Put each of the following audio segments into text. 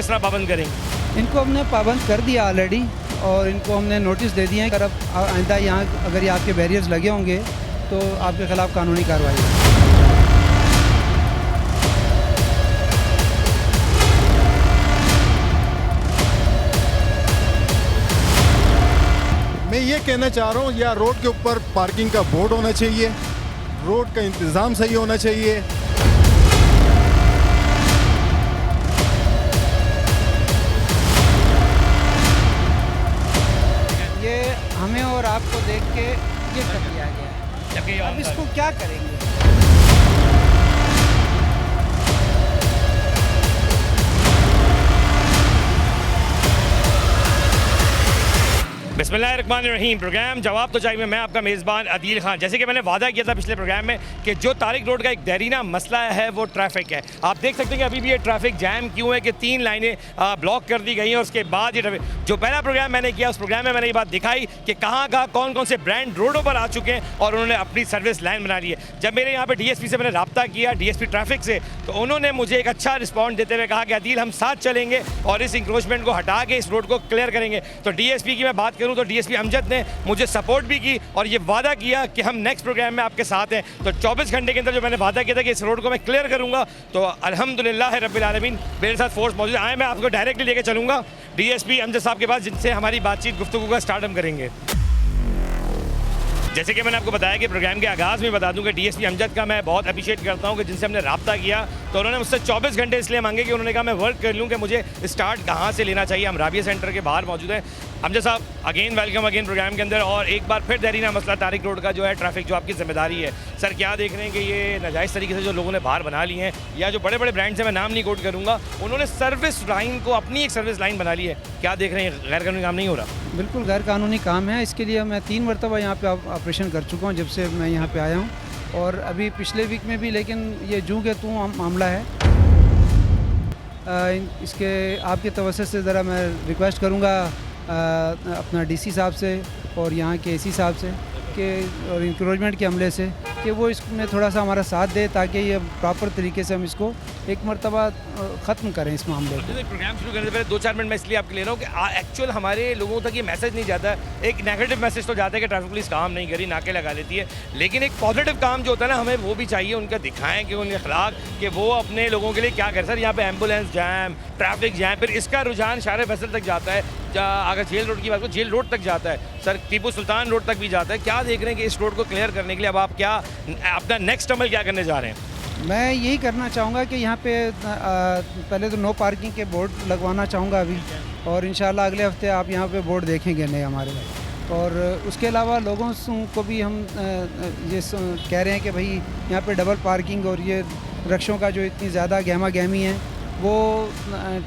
तरह पाबंद करेंगे? इनको हमने पाबंद कर दिया ऑलरेडी और इनको हमने नोटिस दे दिए हैं कि अब आइंदा यहाँ अगर ये आपके बैरियर्स लगे होंगे तो आपके ख़िलाफ़ कानूनी कार्रवाई होगी। मैं ये कहना चाह रहा हूँ या रोड के ऊपर पार्किंग का बोर्ड होना चाहिए, रोड का इंतज़ाम सही होना चाहिए। ये हमें और आपको देख के ये कर दिया गया है, जबकि ये अब इसको क्या करेंगे? बिस्मिल्लाहिर्रहमानिर्रहीम। प्रोग्राम जवाब तो चाहिए, मैं आपका मेज़बान अदील खान। जैसे कि मैंने वादा किया था पिछले प्रोग्राम में कि जो तारिक रोड का एक देरीना मसला है वो ट्रैफिक है। आप देख सकते हैं कि अभी भी ये ट्रैफिक जैम क्यों है कि 3 लाइनें ब्लॉक कर दी गई हैं और उसके बाद ये ट्रैफिक, जो पहला प्रोग्राम मैंने किया उस प्रोग्राम में मैंने ये बात दिखाई कि कहाँ कौन कौन से ब्रांड रोडों पर आ चुके हैं और उन्होंने अपनी सर्विस लाइन बना ली है। जब मेरे यहाँ पर DSP से मैंने रब्ता किया, DSP ट्रैफिक से, तो उन्होंने मुझे एक अच्छा रिस्पॉन्स देते हुए कहा कि अदील हम साथ चलेंगे और इस इंक्रोचमेंट को हटा के इस रोड को क्लियर करेंगे। तो DSP की मैं बात करूँ तो DSP अमजद ने मुझे सपोर्ट भी की और ये वादा किया कि हम नेक्स्ट प्रोग्राम में आपके साथ हैं। तो 24 घंटे के अंदर जो मैंने वादा किया था कि इस रोड को मैं क्लियर करूंगा, तो अल्हम्दुलिल्लाह रब्बिल आलमीन मेरे साथ फोर्स मौजूद है। मैं आपको डायरेक्टली लेके चलूंगा DSP अमजद साहब के पास, जिनसे हमारी बातचीत गुफ्तगू का स्टार्ट हम करेंगे। जैसे कि मैंने आपको बताया कि प्रोग्राम के आगाज़ में बता दूं कि DSP अमजद का मैं बहुत अप्रिशिएट करता हूं कि जिनसे हमने रब्ता किया तो उन्होंने मुझसे 24 घंटे इसलिए मांगे कि उन्होंने कहा मैं वर्क कर लूं कि मुझे स्टार्ट कहां से लेना चाहिए। हम राबिया सेंटर के बाहर मौजूद हैं। अमजद साहब अगेन वेलकम अगेन प्रोग्राम के अंदर, और एक बार फिर देरीना मसला तारिक रोड का जो है ट्रैफिक, जो आपकी जिम्मेदारी है सर, क्या देख रहे हैं कि ये नाजायज़ तरीके से जो लोगों ने बाहर बना लिए हैं, या जो बड़े बड़े ब्रांड्स हैं, मैं नाम नहीं कोट करूँगा, उन्होंने सर्विस लाइन को अपनी एक सर्विस लाइन बना ली है, क्या देख रहे हैं? गैर कानूनी काम नहीं हो रहा? बिल्कुल गैर कानूनी काम है। इसके लिए मैं 3 मरतबा यहाँ पे ऑपरेशन कर चुका हूँ जब से मैं यहाँ पे आया हूँ, और अभी पिछले वीक में भी, लेकिन ये जू के तू मामला है। इसके आपके तवज्जो से ज़रा मैं रिक्वेस्ट करूँगा अपना DC साहब से और यहाँ के AC साहब से कि और इंक्रोचमेंट के हमले से कि वो इसमें थोड़ा सा हमारा साथ दे ताकि ये प्रॉपर तरीके से हम इसको एक मरतबा ख़त्म करें इस मामले को। प्रोग्राम शुरू करने से पहले 2-4 मिनट मैं इसलिए आपके ले रहा हूँ कि एक्चुअल हमारे लोगों तक ये मैसेज नहीं जाता। एक नेगेटिव मैसेज तो जाता है कि ट्रैफिक पुलिस काम नहीं करी, नाके लगा लेती है, लेकिन एक पॉजिटिव काम जो होता है ना, हमें वो भी चाहिए, उनका दिखाएं कि उनके खिलाफ कि वो अपने लोगों के लिए क्या करें। सर यहाँ पे एम्बुलेंस जैम, ट्रैफिक जैम, फिर इसका रुझान शारे फैसल तक जाता है, अगर जेल रोड की बात करो जेल रोड तक जाता है, सर टीपू सुल्तान रोड तक भी जाता है। क्या देख रहे हैं कि इस रोड को क्लियर करने के लिए अब आप क्या अपना नेक्स्ट अमल क्या करने जा रहे हैं? मैं यही करना चाहूँगा कि यहाँ पे पहले तो नो पार्किंग के बोर्ड लगवाना चाहूँगा अभी, और इंशाल्लाह अगले हफ्ते आप यहाँ पे बोर्ड देखेंगे नए हमारे। और उसके अलावा लोगों को भी हम ये कह रहे हैं कि भाई यहाँ पे डबल पार्किंग और ये रक्षों का जो इतनी ज़्यादा गहमा गहमी है वो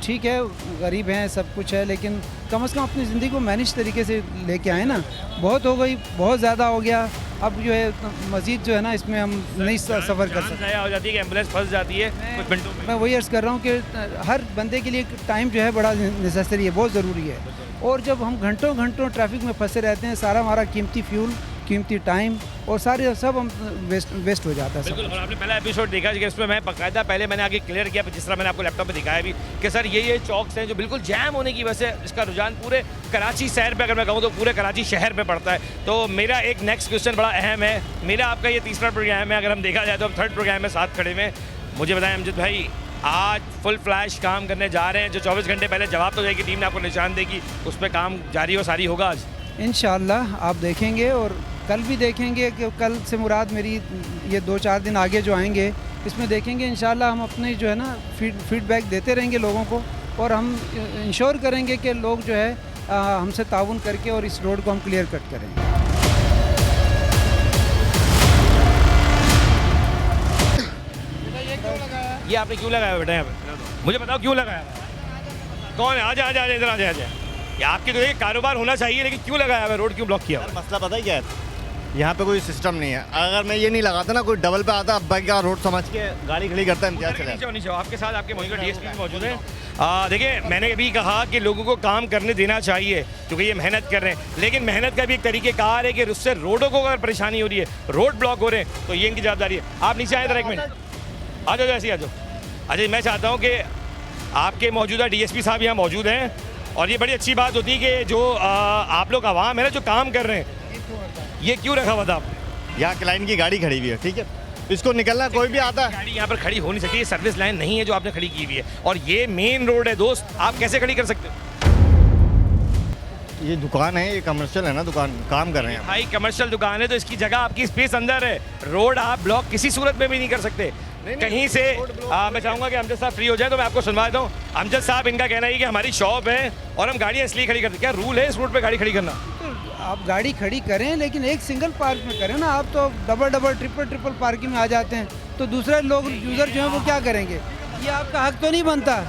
ठीक है, गरीब हैं, सब कुछ है, लेकिन कम से कम अपनी ज़िंदगी को मैनेज तरीके से लेके आए ना। बहुत हो गई, बहुत ज़्यादा हो गया, अब जो है मज़ीद जो है ना इसमें हम नहीं सफ़र कर सकते। हो जाती है कि एम्बुलेंस फंस जाती है कुछ मिनटों में। मैं वही अर्ज़ कर रहा हूँ कि हर बंदे के लिए टाइम जो है बड़ा नेसेसरी है, बहुत ज़रूरी है। और जब हम घंटों घंटों ट्रैफिक में फंसे रहते हैं, सारा हमारा कीमती फ्यूल, कीमती टाइम और सारे सब हम वेस्ट हो जाता है। बिल्कुल, और आपने पहला एपिसोड देखा कि इसमें मैं बाकायदा पहले मैंने आगे क्लियर किया, जिस तरह मैंने आपको लैपटॉप पे दिखाया भी कि सर ये चौक्स हैं जो बिल्कुल जैम होने की वजह से इसका रुझान पूरे कराची शहर पे, अगर मैं कहूँ तो पूरे कराची शहर पे पड़ता है। तो मेरा एक नेक्स्ट क्वेश्चन बड़ा अहम है, मेरा आपका ये तीसरा प्रोग्राम है, अगर हम देखा जाए तो हम थर्ड प्रोग्राम में साथ खड़े में। मुझे बताएं अमजद भाई, आज फुल फ्लैश काम करने जा रहे हैं, जो 24 घंटे पहले जवाब तो जाएगी टीम ने आपको निशान देगी, उस पर काम जारी और सारी होगा आज इंशाल्लाह। आप देखेंगे और कल भी देखेंगे कि कल से मुराद मेरी ये 2-4 दिन आगे जो आएंगे इसमें देखेंगे इंशाल्लाह। हम अपने जो है ना फीडबैक देते रहेंगे लोगों को, और हम इंश्योर करेंगे कि लोग जो है हमसे ताउन करके और इस रोड को हम क्लियर कट करेंगे। ये आपने क्यों लगाया बेटा यहाँ पे? मुझे बताओ क्यों लगाया? कौन है? आजा आजा इधर आजा आजा। ये आपके तो ये कारोबार होना चाहिए, लेकिन क्यों लगाया हुआ? रोड क्यों ब्लॉक किया? मसला पता है क्या है, यहाँ पे कोई सिस्टम नहीं है। अगर मैं ये नहीं लगाता ना, कोई डबल पे आता अब का रोड समझ के गाड़ी खड़ी करता है, इम्तियाज चला। आपके साथ आपके मौजूदा DSP भी मौजूद हैं। देखिए, मैंने भी कहा कि लोगों को काम करने देना चाहिए क्योंकि ये मेहनत कर रहे हैं, लेकिन मेहनत का भी एक तरीक़ेकार है कि उससे रोडों को अगर परेशानी हो रही है, रोड ब्लॉक हो रहे हैं, तो ये इनकी जवाबदारी है। आप नीचे आए थे, एक मिनट आ जाओ, ऐसे ही आ जाओ। अच्छा, मैं चाहता हूँ कि आपके मौजूदा डीएसपी साहब यहाँ मौजूद हैं और ये बड़ी अच्छी बात होती है कि जो आप लोग आवाम है ना जो काम कर रहे हैं, ये क्यों रखा हुआ था आपने? यहाँ क्लाइंट की गाड़ी खड़ी हुई है, ठीक है, इसको निकलना कोई भी आता है। गाड़ी यहाँ पर खड़ी हो नहीं सकती, ये सर्विस लाइन नहीं है जो आपने खड़ी की हुई है और ये मेन रोड है दोस्त, आप कैसे खड़ी कर सकते हो? ये दुकान है, ये कमर्शियल है ना, दुकान काम कर रहे हैं। भाई कमर्शियल दुकान है तो इसकी जगह आपकी स्पेस अंदर है, रोड आप ब्लॉक किसी सूरत में भी नहीं कर सकते कहीं से। मैं चाहूंगा कि अमजद साहब फ्री हो जाए तो मैं आपको सुनवा देता हूँ। अमजद साहब, इनका कहना है कि हमारी शॉप है और हम गाड़ियाँ इसलिए खड़ी करते हैं, क्या रूल है इस रोड पे गाड़ी खड़ी करना? तो आप गाड़ी खड़ी करें लेकिन एक सिंगल पार्क में करें ना, आप तो डबल ट्रिपल पार्किंग में आ जाते हैं तो दूसरे लोग यूज़र जो हैं वो क्या करेंगे? ये आपका हक तो नहीं बनता।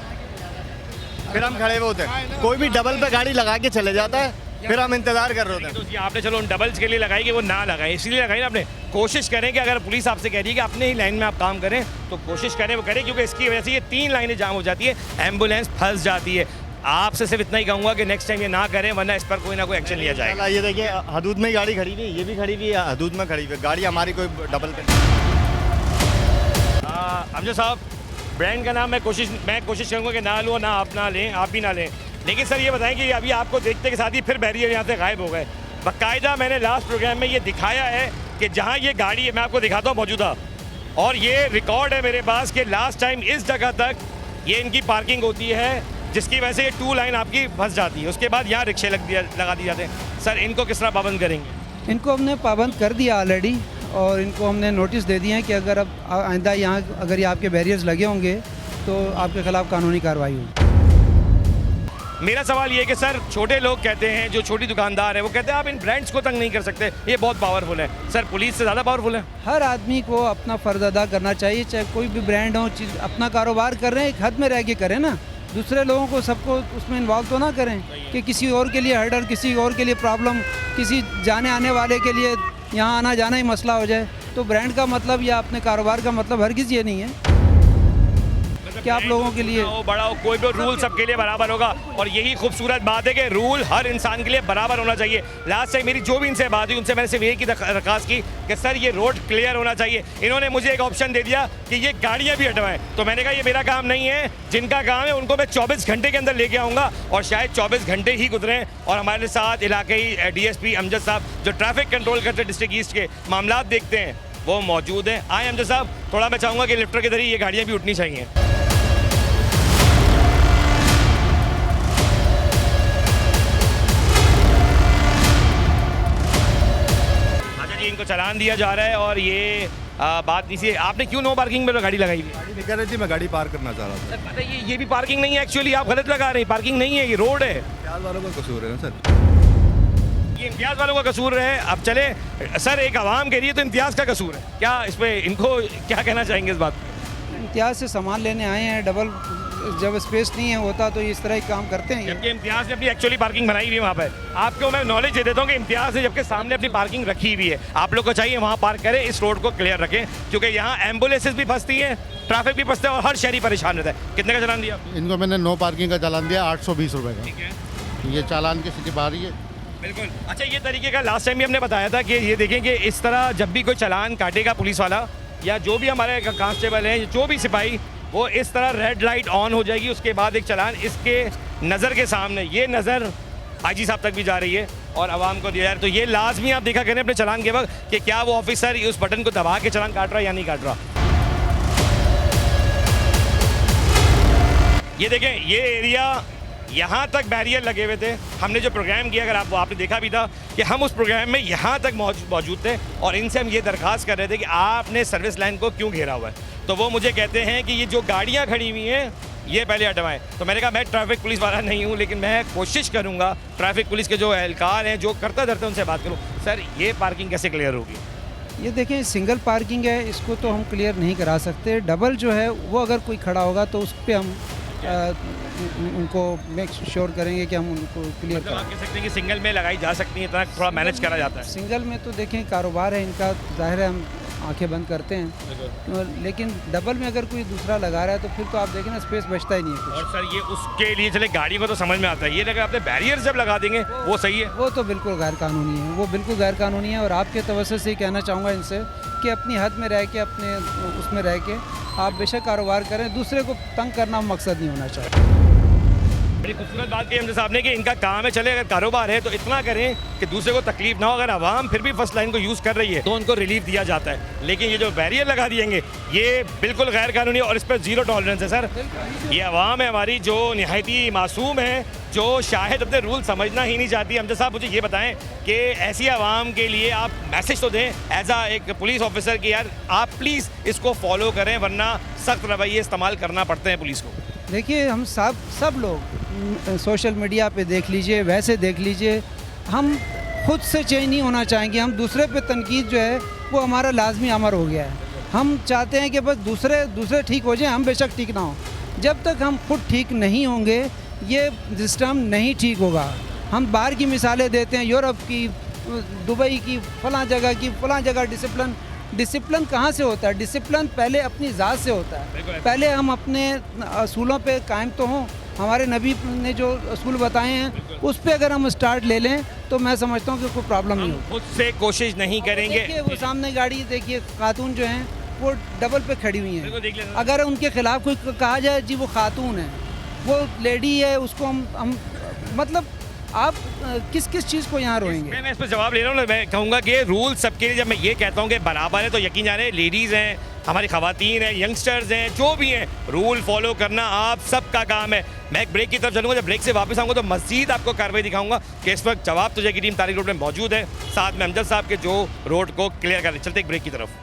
फिर हम खड़े हुए होते हैं, कोई भी डबल पे गाड़ी लगा के चले जाता है, फिर हम इंतजार कर रहे होते हैं। तो आपने चलो उन डबल्स के लिए लगाई कि वो ना लगाए, इसलिए लगाई ना आपने। कोशिश करें कि अगर पुलिस आपसे कह रही है कि अपने ही लाइन में आप काम करें तो कोशिश करें वो करें, क्योंकि इसकी वजह से ये 3 लाइनें जाम हो जाती है, एम्बुलेंस फंस जाती है। आपसे सिर्फ इतना ही कहूँगा कि नेक्स्ट टाइम ये ना करें वरना इस पर कोई ना कोई एक्शन लिया जाएगा। ये देखिए हदूद में ही गाड़ी खड़ी हुई है, ये भी खड़ी हुई है, हदूद में खड़ी हुई है गाड़ी, हमारी कोई डबल पे। अमजद साहब, ब्रांड का नाम मैं कोशिश करूँगा कि ना लो, ना आप ना लें, आप भी ना लें, लेकिन सर ये बताएं कि अभी आपको देखते के साथ ही फिर बैरियर यहाँ से गायब हो गए। बाकायदा मैंने लास्ट प्रोग्राम में ये दिखाया है कि जहाँ ये गाड़ी है, मैं आपको दिखाता हूँ मौजूदा, और ये रिकॉर्ड है मेरे पास कि लास्ट टाइम इस जगह तक ये इनकी पार्किंग होती है जिसकी वजह से ये 2 लाइन आपकी फंस जाती है। उसके बाद यहाँ रिक्शे लगा दिए जाते हैं। सर इनको किस तरह पाबंद करेंगे? इनको हमने पाबंद कर दिया ऑलरेडी और इनको हमने नोटिस दे दिए हैं कि अगर अब आइंदा यहाँ अगर ये आपके बैरियर्स लगे होंगे तो आपके खिलाफ कानूनी कार्रवाई होगी। मेरा सवाल ये है कि सर छोटे लोग कहते हैं, जो छोटी दुकानदार है वो कहते हैं आप इन ब्रांड्स को तंग नहीं कर सकते, ये बहुत पावरफुल है। सर पुलिस से ज़्यादा पावरफुल है? हर आदमी को अपना फ़र्ज अदा करना चाहिए, चाहे कोई भी ब्रांड हो, चीज़ अपना कारोबार कर रहे हैं एक हद में रह के करें ना, दूसरे लोगों को सबको उसमें इन्वॉल्व तो ना करें कि किसी और के लिए हर्डल, किसी और के लिए प्रॉब्लम, किसी जाने आने वाले के लिए यहाँ आना जाना ही मसला हो जाए। तो ब्रांड का मतलब या अपने कारोबार का मतलब हरगिज़ ये नहीं है कि आप लोगों के लिए हो बड़ा हो, कोई भी रूल सबके लिए बराबर होगा और यही खूबसूरत बात है कि रूल हर इंसान के लिए बराबर होना चाहिए। लास्ट टाइम मेरी जो भी इनसे बात हुई उनसे मैंने सिर्फ एक ही दरख्वास्त की कि सर ये रोड क्लियर होना चाहिए। इन्होंने मुझे एक ऑप्शन दे दिया कि ये गाड़ियाँ भी हटवाएं, तो मैंने कहा ये मेरा काम नहीं है, जिनका काम है उनको मैं 24 घंटे के अंदर लेके आऊँगा और शायद 24 घंटे ही गुजरें। और हमारे साथ इलाकई DSP अमजद साहब जो ट्रैफिक कंट्रोल करते डिस्ट्रिक्ट ईस्ट के मामला देखते हैं वो मौजूद हैं। आए अमजद साहब, थोड़ा मैं चाहूँगा कि लिफ्टर के जरिए ये गाड़ियाँ भी उठनी चाहिए। इनको चलान दिया जा रहा है और ये बात इसी, आपने क्यों नो पार्किंग में तो गाड़ी लगाई हुई है? गाड़ी निकल रही थी, मैं गाड़ी पार करना चाह रहा था। सर पता है ये भी पार्किंग नहीं है, एक्चुअली आप गलत लगा रहे हैं, पार्किंग नहीं है, ये रोड है। इम्तियाज वालों का कसूर है ना सर, ये इम्तियाज वालों का कसूर है। अब चले सर, एक आवाम के लिए तो इम्तियाज का कसूर है क्या? इस पर इनको क्या कहना चाहेंगे इस बात पर? इम्तियाज से सामान लेने आए हैं, डबल जब स्पेस नहीं है होता तो इस तरह ही काम करते हैं। जबकि इम्तियाज ने अपनी एक्चुअली पार्किंग बनाई हुई है वहाँ पर। आपको मैं नॉलेज दे देता हूँ कि इम्तियाज ने जबकि सामने अपनी पार्किंग रखी हुई है, आप लोग को चाहिए वहाँ पार्क करें, इस रोड को क्लियर रखें, क्योंकि यहाँ एम्बुलेंसेज भी फंसती हैं, ट्रैफिक भी फंसता है और हर शहरी परेशान रहता है। कितने का चालान दिया? इनको मैंने नो पार्किंग का चालान दिया 820 रुपये ठीक है, का। ये चालान की स्थिति बाहरी है। बिल्कुल। अच्छा, ये तरीके का लास्ट टाइम भी हमने बताया था कि ये देखें कि इस तरह जब भी कोई चालान काटेगा पुलिस वाला या जो भी हमारे कांस्टेबल हैं, जो भी सिपाही, वो इस तरह रेड लाइट ऑन हो जाएगी, उसके बाद एक चालान इसके नज़र के सामने, ये नज़र IG साहब तक भी जा रही है और आवाम को दिया जा रहा है। तो ये लाजमी आप देखा करें अपने चालान के वक्त कि क्या वो ऑफिसर उस बटन को दबा के चालान काट रहा है या नहीं काट रहा। ये देखें, ये एरिया यहाँ तक बैरियर लगे हुए थे। हमने जो प्रोग्राम किया, अगर आपने देखा भी था कि हम उस प्रोग्राम में यहाँ तक मौजूद थे और इनसे हम ये दरख्वास्त कर रहे थे कि आपने सर्विस लाइन को क्यों घेरा हुआ है। तो वो मुझे कहते हैं कि ये जो गाड़ियाँ खड़ी हुई हैं ये पहले हटवाएं। तो मैंने कहा मैं ट्रैफिक पुलिस वाला नहीं हूँ, लेकिन मैं कोशिश करूँगा ट्रैफिक पुलिस के जो एहलकार हैं, जो करता धरते उनसे बात करूँ। सर ये पार्किंग कैसे क्लियर होगी? ये देखें, सिंगल पार्किंग है, इसको तो हम क्लियर नहीं करा सकते। डबल जो है वो अगर कोई खड़ा होगा तो उस पर हम उनको मेक श्योर करेंगे कि हम उनको क्लियर मतलब आप कह सकते हैं कि सिंगल में लगाई जा सकती है, इतना थोड़ा मैनेज करा जाता है। सिंगल में तो देखें कारोबार है इनका, जाहिर है हम आंखें बंद करते हैं, लेकिन डबल में अगर कोई दूसरा लगा रहा है तो फिर तो आप देखें ना, स्पेस बचता ही नहीं है कुछ। और सर ये उसके लिए चले गाड़ी को तो समझ में आता है, ये लगा आपने बैरियर जब लगा देंगे वो सही है? वो तो बिल्कुल गैर कानूनी है, वो बिल्कुल गैर कानूनी है। और आपके तवज्जो से ही कहना चाहूँगा इनसे के अपनी हद में रह के अपने उसमें रह के आप बेशक कारोबार करें, दूसरे को तंग करना मकसद नहीं होना चाहिए। बड़ी खूबसूरत बात की हमने साहब ने कि इनका काम है, चले अगर कारोबार है तो इतना करें कि दूसरे को तकलीफ ना हो। अगर आवाम फिर भी फर्स्ट लाइन को यूज़ कर रही है तो उनको रिलीफ दिया जाता है, लेकिन ये जो बैरियर लगा दिएंगे ये बिल्कुल गैर कानूनी और इस पर ज़ीरो टॉलरेंस है सर। ये आवाम है हमारी जो नहायती मासूम है, जो शायद अपने रूल समझना ही नहीं चाहती। हमजा साहब मुझे ये बताएं कि ऐसी आवाम के लिए आप मैसेज तो दें एज आ एक पुलिस ऑफिसर कि यार आप प्लीज़ इसको फॉलो करें, वरना सख्त रवैये इस्तेमाल करना पड़ते हैं पुलिस को। देखिए हम सब लोग सोशल मीडिया पे देख लीजिए, वैसे देख लीजिए, हम खुद से चेंज नहीं होना चाहेंगे। हम दूसरे पे तनकीद जो है वो हमारा लाजमी अमर हो गया है। हम चाहते हैं कि बस दूसरे ठीक हो जाएं, हम बेशक ठीक ना हो। जब तक हम खुद ठीक नहीं होंगे ये सिस्टम नहीं ठीक होगा। हम बाहर की मिसालें देते हैं, यूरोप की, दुबई की, फलां जगह डिसिप्लिन कहाँ से होता है? डिसिप्लिन पहले अपनी ज़ात से होता है। पहले हम अपने असूलों पे कायम तो हों। हमारे नबी ने जो असूल बताए हैं उस पे अगर हम स्टार्ट ले लें तो मैं समझता हूँ कि कोई प्रॉब्लम नहीं होगी। खुद से कोशिश नहीं करेंगे। देखिए वो सामने गाड़ी देखिए, खातून जो हैं वो डबल पे खड़ी हुई हैं। अगर उनके खिलाफ कोई कहा जाए जी वो खातून है, वो लेडी है, उसको हम मतलब आप किस चीज़ को यहाँ रोएंगे? मैं इस पर जवाब ले रहा हूँ। मैं कहूँगा कि रूल सबके लिए, जब मैं ये कहता हूँ कि बराबर है तो यकीन जाने लेडीज़ हैं, हमारी ख़वातीन हैं, यंगस्टर्स हैं, जो भी हैं, रूल फॉलो करना आप सबका काम है। मैं एक ब्रेक की तरफ चलूँगा, जब ब्रेक से वापस आऊँगा तो मज़ीद आपको कार्रवाई दिखाऊंगा कि इस वक्त जवाब तुझे की टीम तारिक रोड में मौजूद है, साथ में अमजद साहब के जो रोड को क्लियर कर रहे। चलते एक ब्रेक की तरफ।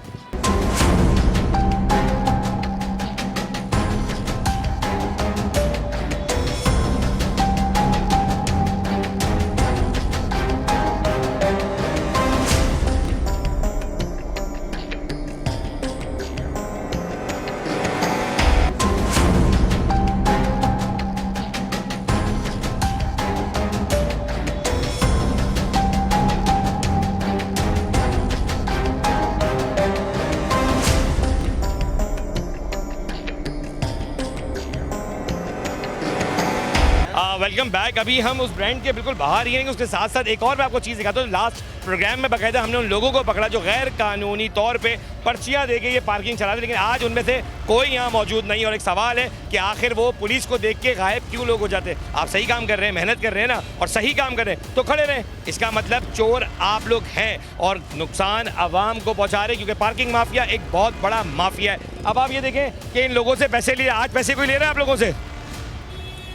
Welcome back. अभी हम उस ब्रांड के बिल्कुल बाहर ही हैं। उसके साथ साथ एक और मैं आपको चीज़ दिखाता हूँ। लास्ट प्रोग्राम में बाकायदा हमने उन लोगों को पकड़ा जो गैर कानूनी तौर पे पर्चियाँ दे के ये पार्किंग चला रहे, लेकिन आज उनमें से कोई यहाँ मौजूद नहीं। और एक सवाल है कि आखिर वो पुलिस को देख के गायब क्यों लोग हो जाते? आप सही काम कर रहे हैं, मेहनत कर रहे हैं ना, और सही काम कर रहे हैं तो खड़े रहें। इसका मतलब चोर आप लोग हैं और नुकसान आवाम को पहुँचा रहे, क्योंकि पार्किंग माफिया एक बहुत बड़ा माफिया है। अब आप ये देखें कि इन लोगों से पैसे लिए, आज पैसे कोई ले रहे हैं आप लोगों से?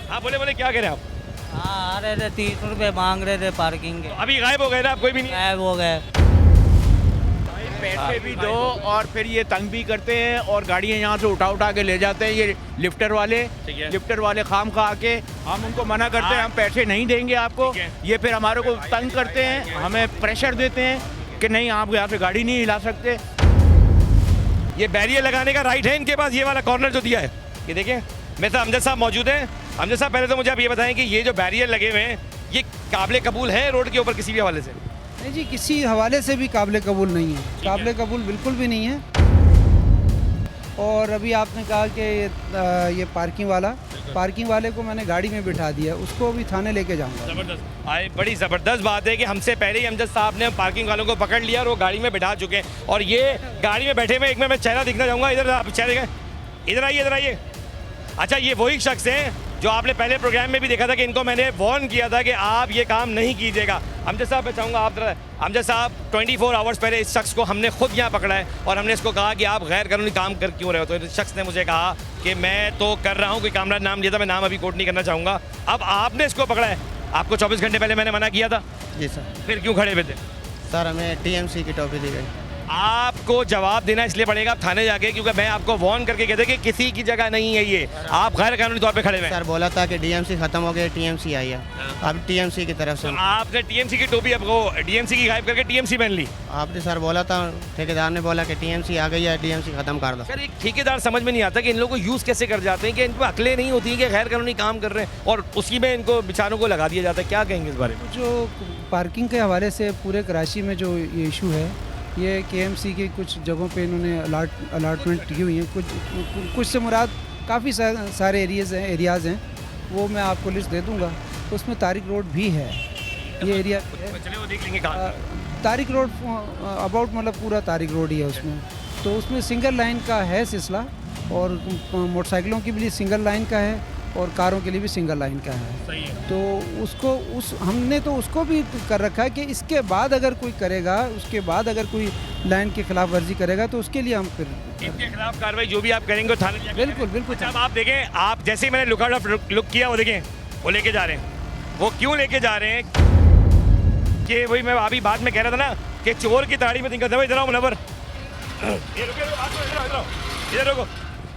हाँ बोले क्या कह रहे हैं आप? हाँ आ रहे थे, 30 रुपये मांग रहे थे पार्किंग के। अभी गायब हो गए ना, आप कोई भी नहीं गायब हो गए। पैसे भी दो और फिर ये तंग भी करते हैं और गाड़ियाँ यहाँ से उठा के ले जाते हैं ये लिफ्टर वाले खाम खा के। हम उनको मना करते हैं हम पैसे नहीं देंगे आपको, ये फिर हमारे को तंग करते हैं, हमें प्रेशर देते हैं कि नहीं आप यहाँ से गाड़ी नहीं हिला सकते। ये बैरियर लगाने का राइट है इनके पास, ये वाला कॉर्नर जो दिया है। ये देखें मेरे साथ अमजद साहब मौजूद हैं। अमजद साहब पहले तो मुझे आप ये बताएं कि ये जो बैरियर लगे हुए हैं ये काबिल कबूल है रोड के ऊपर किसी भी हवाले से? नहीं जी, किसी हवाले से भी काबिल कबूल नहीं है। काबिल कबूल बिल्कुल भी नहीं है। और अभी आपने कहा कि ये पार्किंग वाले को मैंने गाड़ी में बिठा दिया, उसको भी थाने लेके जाऊंगा। ज़बरदस्त आए, बड़ी ज़बरदस्त बात है कि हमसे पहले ही अमजद साहब ने पार्किंग वालों को पकड़ लिया और वो गाड़ी में बिठा चुके हैं। और ये गाड़ी में बैठे हुए एक मैं चेहरा दिखना चाहूँगा। इधर आप चेहरे, इधर आइए। अच्छा, ये वही शख्स हैं जो आपने पहले प्रोग्राम में भी देखा था कि इनको मैंने वार्न किया था कि आप ये काम नहीं कीजिएगा। अमजद साहब मैं चाहूँगा आप अमजद साहब 24 आवर्स पहले इस शख्स को हमने खुद यहाँ पकड़ा है और हमने इसको कहा कि आप गैर कानूनी काम कर क्यों रहे हो, तो इस शख्स ने मुझे कहा कि मैं तो कर रहा हूँ, कोई कामरान नाम लिया था, मैं नाम अभी कोट नहीं करना चाहूँगा। अब आपने इसको पकड़ा है, आपको 24 घंटे पहले मैंने मना किया था। जी सर। फिर क्यों खड़े हुए थे? सर हमें टीएमसी की टॉपी दी गई। आपको जवाब देना इसलिए पड़ेगा आप थाने जाके, क्योंकि मैं आपको वार्न करके कहते कि किसी की जगह नहीं है ये, आप गैर कानूनी तौर पे खड़े हुए। सर बोला था कि डीएमसी खत्म हो गया, टीएमसी आई है। अब टीएमसी की तरफ से आपने टीएमसी की टोपी अब वो डीएमसी की गायब करके टीएमसी पहन ली। आपने सर बोला था, ठेकेदार ने बोला कि टीएमसी आ गई है, डीएमसी खत्म कर दो। सर एक ठेकेदार समझ में नहीं आता कि इन लोगों को यूज़ कैसे कर जाते हैं, कि इन पर अकलें नहीं होती कि गैर कानूनी काम कर रहे हैं और उसी में इनको बेचारों को लगा दिया जाता है। क्या कहेंगे इस बारे में? जो पार्किंग के हवाले से पूरे कराची में जो ये इशू है, ये केएमसी की कुछ जगहों पे इन्होंने अलाटमेंट की हुई है। कुछ से मुराद काफ़ी सारे एरियाज़ हैं, वो मैं आपको लिस्ट दे दूंगा। उसमें तारिक रोड भी है, ये एरिया चलिए वो देख लेंगे कहाँ। तारिक रोड अबाउट मतलब पूरा तारिक रोड ही है उसमें, तो उसमें सिंगल लाइन का है सिलसिला, और मोटरसाइकिलों की भी सिंगल लाइन का है और कारों के लिए भी सिंगल लाइन का है। सही है। तो हमने तो उसको भी कर रखा है कि इसके बाद अगर कोई करेगा, उसके बाद अगर कोई लाइन की खिलाफ वर्जी करेगा तो उसके लिए हम फिर इनके खिलाफ कार्रवाई जो भी आप करेंगे वो थाने जाके बिल्कुल बिल्कुल। अच्छा, अब आप देखें, आप जैसे ही मैंने लुक किया, वो देखें वो लेके जा रहे हैं। वो क्यों लेके जा रहे हैं कि वही मैं अभी बाद में कह रहा था ना कि चोर की ताड़ी में दिक्कत है। इधर आओ मुनव्वर, इधर रुको।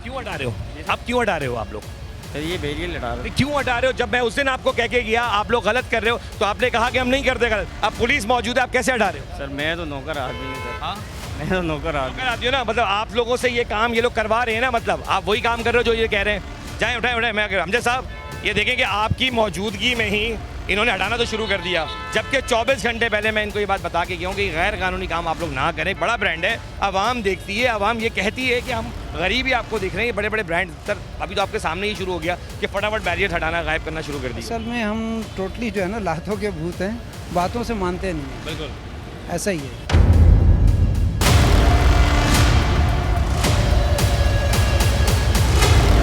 क्यों हटा रहे हो? अब क्यों हटा रहे हो आप लोग? सर ये बैरियर लगा रहे क्यों हटा रहे हो? जब मैं उस दिन आपको कह के गया आप लोग गलत कर रहे हो तो आपने कहा कि हम नहीं करते गलत। अब पुलिस मौजूद है, आप कैसे हटा रहे हो? सर मैं तो नौकर आदमी हूँ सर। हाँ, मैं तो नौकर आदमी। आती हो ना, मतलब आप लोगों से ये काम ये लोग करवा रहे हैं ना, मतलब आप वही काम कर रहे हो जो ये कह रहे हैं। जाएं उठाएं। मैं हमजा साहब, ये देखें कि आपकी मौजूदगी में ही इन्होंने हटाना तो शुरू कर दिया, जबकि 24 घंटे पहले मैं इनको ये बात बता के गया हूँ कि गैर कानूनी काम आप लोग ना करें। बड़ा ब्रांड है, आवाम देखती है, आवाम ये कहती है कि हम गरीब ही आपको देख रहे हैं। बड़े बड़े ब्रांड सर अभी तो आपके सामने ही शुरू हो गया कि फटाफट बैरियर हटाना, गायब करना शुरू कर दिया। असल में हम टोटली जो है ना लातों के भूत हैं, बातों से मानते नहीं हैं। बिल्कुल ऐसा ही है।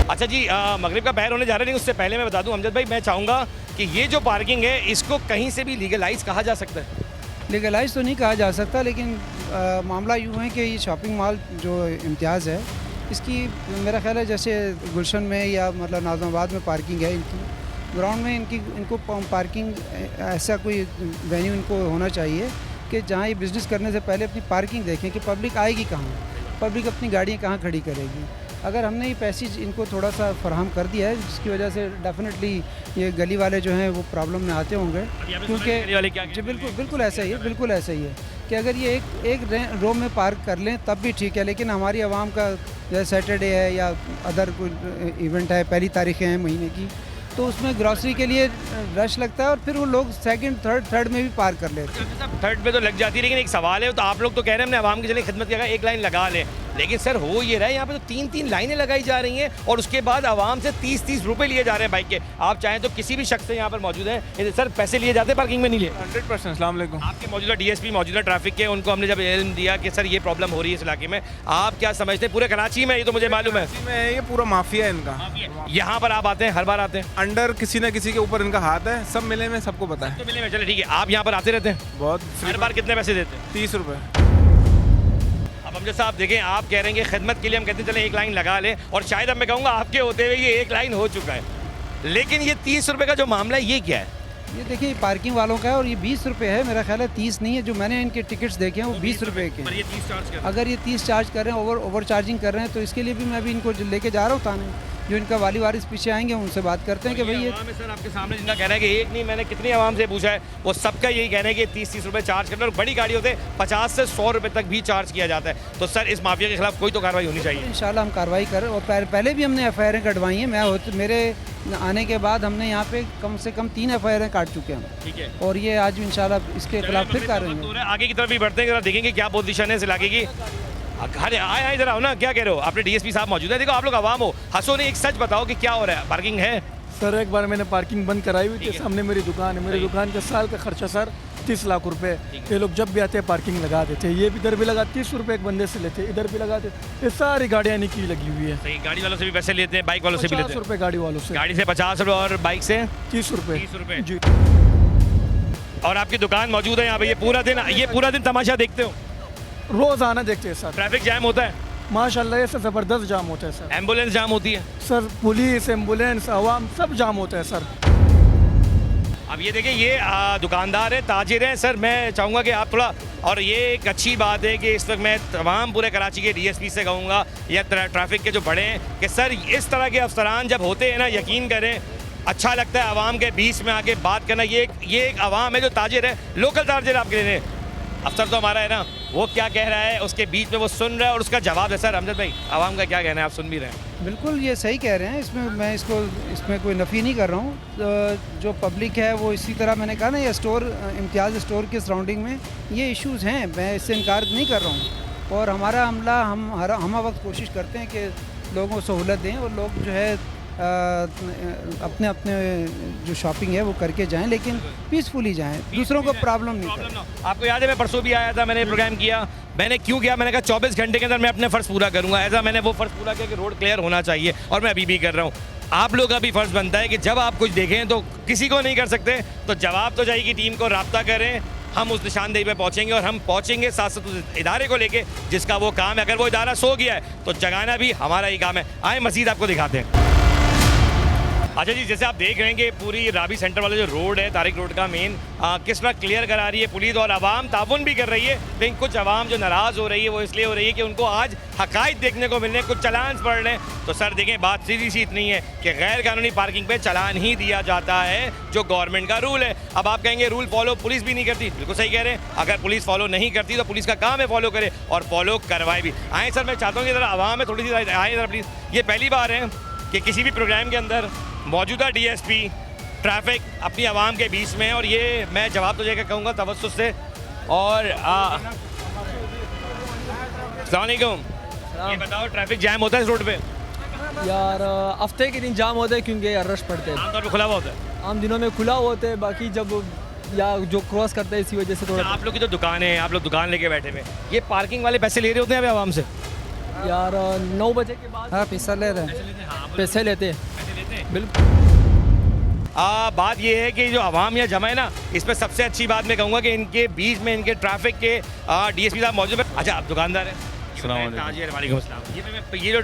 अच्छा जी, मगरिब का पहर होने जा रहा है, लेकिन उससे पहले मैं बता दूं अमजद भाई, मैं चाहूँगा कि ये जो पार्किंग है इसको कहीं से भी लीगलाइज कहा जा सकता है। लीगलाइज तो नहीं कहा जा सकता, लेकिन मामला यूँ है कि ये शॉपिंग मॉल जो इम्तियाज़ है इसकी मेरा ख्याल है जैसे गुलशन में या मतलब नाज़माबाद में पार्किंग है इनकी, ग्राउंड में इनको पार्किंग ऐसा कोई वेन्यू इनको होना चाहिए कि जहाँ ये बिज़नेस करने से पहले अपनी पार्किंग देखें कि पब्लिक आएगी कहाँ, पब्लिक अपनी गाड़ियाँ कहाँ खड़ी करेगी। अगर हमने ये पैसेज इनको थोड़ा सा फराहम कर दिया है, जिसकी वजह से डेफिनेटली ये गली वाले जो हैं वो प्रॉब्लम में आते होंगे, क्योंकि जी बिल्कुल ऐसा ही है, बिल्कुल ऐसा ही है कि अगर ये एक रो में पार्क कर लें तब भी ठीक है, लेकिन हमारी आवाम का जैसे सैटरडे है या अदर कोई इवेंट है, पहली तारीखें हैं महीने की, तो उसमें ग्रॉसरी के लिए रश लगता है और फिर वो लोग सेकंड थर्ड में भी पार्क कर लेते हैं। थर्ड पे तो लग जाती है, लेकिन एक सवाल है, तो आप लोग तो कह रहे हैं हमने आवाम की चलिए खिदमत की एक लाइन लगा लें, लेकिन सर हो ये रहा है यहाँ पे तो 3-3 लाइनें लगाई जा रही हैं और उसके बाद आवाम से 30-30 रुपए लिए जा रहे हैं बाइक के। आप चाहें तो किसी भी शख्स से यहाँ पर मौजूद है सर पैसे लिए जाते हैं, पार्किंग में नहीं लिए? 100%। अस्सलाम वालेकुम। आपके मौजूदा डीएसपी मौजूदा ट्रैफिक के, उनको हमने जब इल्म दिया कि सर ये प्रॉब्लम हो रही है इस इलाके में, आप क्या समझते हैं? पूरे कराची में, ये तो मुझे मालूम है ये पूरा माफिया है इनका। यहाँ पर आप आते हैं, हर बार आते हैं? अंडर किसी न किसी के ऊपर इनका हाथ है, सब मिले में सबको पता है। तो मिले में चले ठीक है। आप यहाँ पर आते रहते हैं? बहुत। हर बार कितने पैसे देते हैं? 30 रुपये। अब हम जैसा आप देखें, आप कह रहे हैं कि खिदमत के लिए हम कहते हैं चलें एक लाइन लगा लें, और शायद अब मैं कहूँगा आपके होते हुए ये एक लाइन हो चुका है, लेकिन ये 30 रुपये का जो मामला है ये क्या है? ये देखिए पार्किंग वालों का है और ये 20 रुपये है, मेरा ख्याल है 30 नहीं है। जो मैंने इनके टिकट्स देखे हैं वो 20 रुपये के हैं। ये 30 चार्ज कर, अगर ये 30 चार्ज कर रहे हैं, ओवर चार्जिंग कर रहे हैं, तो इसके लिए भी मैं अभी इनको लेके जा रहा हूँ थाने। जो इनका वाली वारिस पीछे आएंगे उनसे बात करते हैं कि भाई ये सर आपके सामने जिनका कहना है कि एक नहीं, मैंने कितनी आवाम से पूछा है, वो सबका यही कहना है कि 30-30 रुपये चार्ज करना, और बड़ी गाड़ी होते 50 से 100 रुपये तक भी चार्ज किया जाता है। तो सर इस माफिया के खिलाफ कोई तो कार्रवाई होनी चाहिए। इंशाल्लाह हम कार्रवाई करें, और पहले भी हमने FIR कटवाई हैं। मेरे आने के बाद हमने यहाँ पे कम से कम 3 FIR काट चुके हैं, ठीक है, और ये आज इंशाल्लाह इसके खिलाफ फिर कार्रवाई होगी। आगे की तरफ भी बढ़ते हैं, जरा देखेंगे क्या पोजीशन है इस इलाके की। अरे आए इधर आओ ना, क्या कह रहे हो? आपने DSP साहब मौजूद है, देखो आप लोग आवाम हो, हंसो नहीं, एक सच बताओ कि क्या हो रहा है? पार्किंग है? सर एक बार मैंने पार्किंग बंद कराई हुई थी, सामने मेरी दुकान है, मेरी दुकान का साल का खर्चा सर 30 लाख रुपए। ये लोग जब भी आते हैं पार्किंग लगा देते हैं, ये भी इधर भी लगा 30 रुपये एक बंदे से लेते, इधर भी लगाते, ये सारी गाड़ियाँ इनकी लगी हुई है। सही, गाड़ी वालों से भी पैसे लेते हैं, बाइक वालों से भी लेते 50 रुपये गाड़ी वालों से, गाड़ी से 50 रुपये और बाइक से 30 रुपये। 30 रुपये जी। और आपकी दुकान मौजूद है यहाँ पे, ये पूरा दिन तमाशा देखते हो? रोज आना देखते हैं सर। ट्रैफिक जैम होता है? माशाल्लाह ये सब ज़बरदस्त जाम होता है सर। एम्बुलेंस जाम होती है? सर पुलिस, एम्बुलेंस, आवाम सब जाम होता है सर। अब ये देखिए, ये दुकानदार है, ताजिर हैं सर, मैं चाहूँगा कि आप थोड़ा, और ये एक अच्छी बात है कि इस वक्त मैं तमाम पूरे कराची के DSP से कहूँगा या ट्रैफिक के जो बड़े हैं कि सर इस तरह के अफसरान जब होते हैं ना, यकीन करें अच्छा लगता है आवाम के बीच में आके बात करना। ये एक आवाम है जो ताजिर है, लोकल ताजिर आपके लिए, अफसर तो हमारा है ना, वो क्या कह रहा है उसके बीच में वो सुन रहा है और उसका जवाब है। सर अमजद भाई, आवाम का क्या कहना है? आप सुन भी रहे हैं। बिल्कुल ये सही कह रहे हैं, इसमें कोई नफ़ी नहीं कर रहा हूँ। जो पब्लिक है वो इसी तरह, मैंने कहा ना, ये इम्तियाज़ स्टोर के सराउंडिंग में ये इश्यूज़ हैं, मैं इससे इनकार नहीं कर रहा हूँ। और हमारा अमला हम वक्त कोशिश करते हैं कि लोगों को सहूलत दें और लोग जो है अपने अपने जो शॉपिंग है वो करके जाएं, लेकिन पीसफुली जाएं, दूसरों को प्रॉब्लम नहीं करें। आपको याद है मैं परसों भी आया था, मैंने प्रोग्राम किया, मैंने क्यों किया, मैंने कहा 24 घंटे के अंदर मैं अपने फ़र्ज़ पूरा करूँगा। ऐसा मैंने वो फ़र्ज़ पूरा किया कि रोड क्लियर होना चाहिए, और मैं अभी भी कर रहा हूँ। आप लोग का भी फ़र्ज़ बनता है कि जब आप कुछ देखें तो किसी को नहीं कर सकते तो जवाब तो जाएगी टीम को, रब्ता करें, हम उस निशानदेही पे पहुंचेंगे, और हम पहुंचेंगे साथ साथ उस इदारे को लेके जिसका वो काम है। अगर वो इदारा सो गया है तो जगाना भी हमारा ही काम है। आए मज़ीद आपको दिखाते हैं। अच्छा जी, जैसे आप देख रहे हैं कि पूरी राबी सेंटर वाला जो रोड है, तारिक रोड का मेन, किस तरह क्लियर करा रही है पुलिस, और आवाम ताउन भी कर रही है। लेकिन कुछ आवाम जो नाराज़ हो रही है वो इसलिए हो रही है कि उनको आज हक़ाइक़ देखने को मिल रहे हैं, कुछ चलान पड़ रहे हैं। तो सर देखें, बात सीधी सी इतनी है कि गैर कानूनी पार्किंग पे चलान ही दिया जाता है, जो गवर्नमेंट का रूल है। अब आप कहेंगे रूल फॉलो पुलिस भी नहीं करती, बिल्कुल सही कह रहे हैं। अगर पुलिस फॉलो नहीं करती तो पुलिस का काम है फॉलो करे, और फॉलो करवाए भी। आए सर, मैं चाहता हूँ कि ज़रा आवाम में थोड़ी सी आए ज़रा प्लीज़। ये पहली बार है कि किसी भी प्रोग्राम के अंदर मौजूदा डीएसपी ट्रैफिक अपनी आवाम के बीच में, और ये मैं जवाब तो देकर कहूँगा तवज्जुह से। और अस्सलाम वालेकुम, ये बताओ ट्रैफिक जैम होता है इस रोड पे? यार हफ्ते के दिन जाम होते हैं क्योंकि रश पड़ते हैं। आमतौर पर खुला हुआ होता है? आम दिनों में खुला होते हैं, बाकी जब या जो क्रॉस करते हैं इसी वजह से थोड़ा। आप लोग की तो दुकान है, आप लोग दुकान लेके बैठे हुए, ये पार्किंग वाले पैसे ले रहे होते हैं अभी आवाम से? यार 9 बजे के बाद हाँ, पैसा ले रहे हैं, पैसे लेते हैं बिल्कुल। बात ये है कि जो आवाम यहाँ जमा है ना, इस पर सबसे अच्छी बात मैं कहूँगा कि इनके बीच में इनके ट्रैफिक के डीएसपी साहब मौजूद है। अच्छा, आप दुकानदार हैं? वालेकुम अस्सलाम। ये जो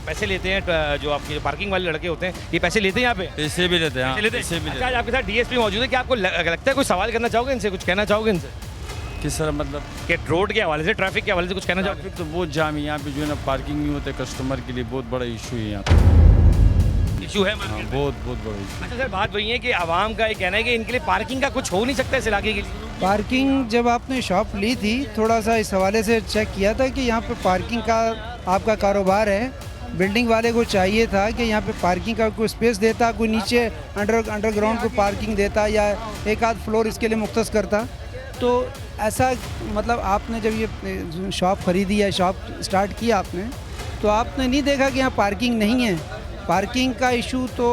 पैसे लेते हैं, जो आपके पार्किंग वाले लड़के होते हैं, ये पैसे लेते हैं यहाँ पे? पैसे भी लेते हैं, पैसे भी। अच्छा, आपके साथ डीएसपी मौजूद है, क्या आपको लगता है कुछ सवाल करना चाहोगे इनसे, कुछ कहना चाहोगे इनसे? किस तरह मतलब? कि रोड के हवाले से, ट्रैफिक के हवाले से कुछ कहना चाहोगे? ट्रैफिक तो बहुत जाम है यहाँ पे, जो है ना पार्किंग नहीं होते, कस्टमर के लिए बहुत बड़ा इशू है यहाँ पे। इशू है? हाँ, बहुत बड़ा इशू। अच्छा सर, बात वही है कि आवाम का ये कहना है कि इनके लिए पार्किंग का कुछ हो नहीं सकता इस इलाके के लिए। पार्किंग जब आपने शॉप ली थी, थोड़ा सा इस हवाले से चेक किया था कि यहाँ पे पार्किंग का आपका कारोबार है, बिल्डिंग वाले को चाहिए था कि यहाँ पे पार्किंग का कोई स्पेस देता, कोई नीचे अंडरग्राउंड को पार्किंग देता, या एक आध फ्लोर इसके लिए मुख्तस करता। तो ऐसा मतलब आपने जब ये शॉप ख़रीदी या शॉप स्टार्ट किया आपने, तो आपने नहीं देखा कि यहाँ पार्किंग नहीं है। पार्किंग का इशू तो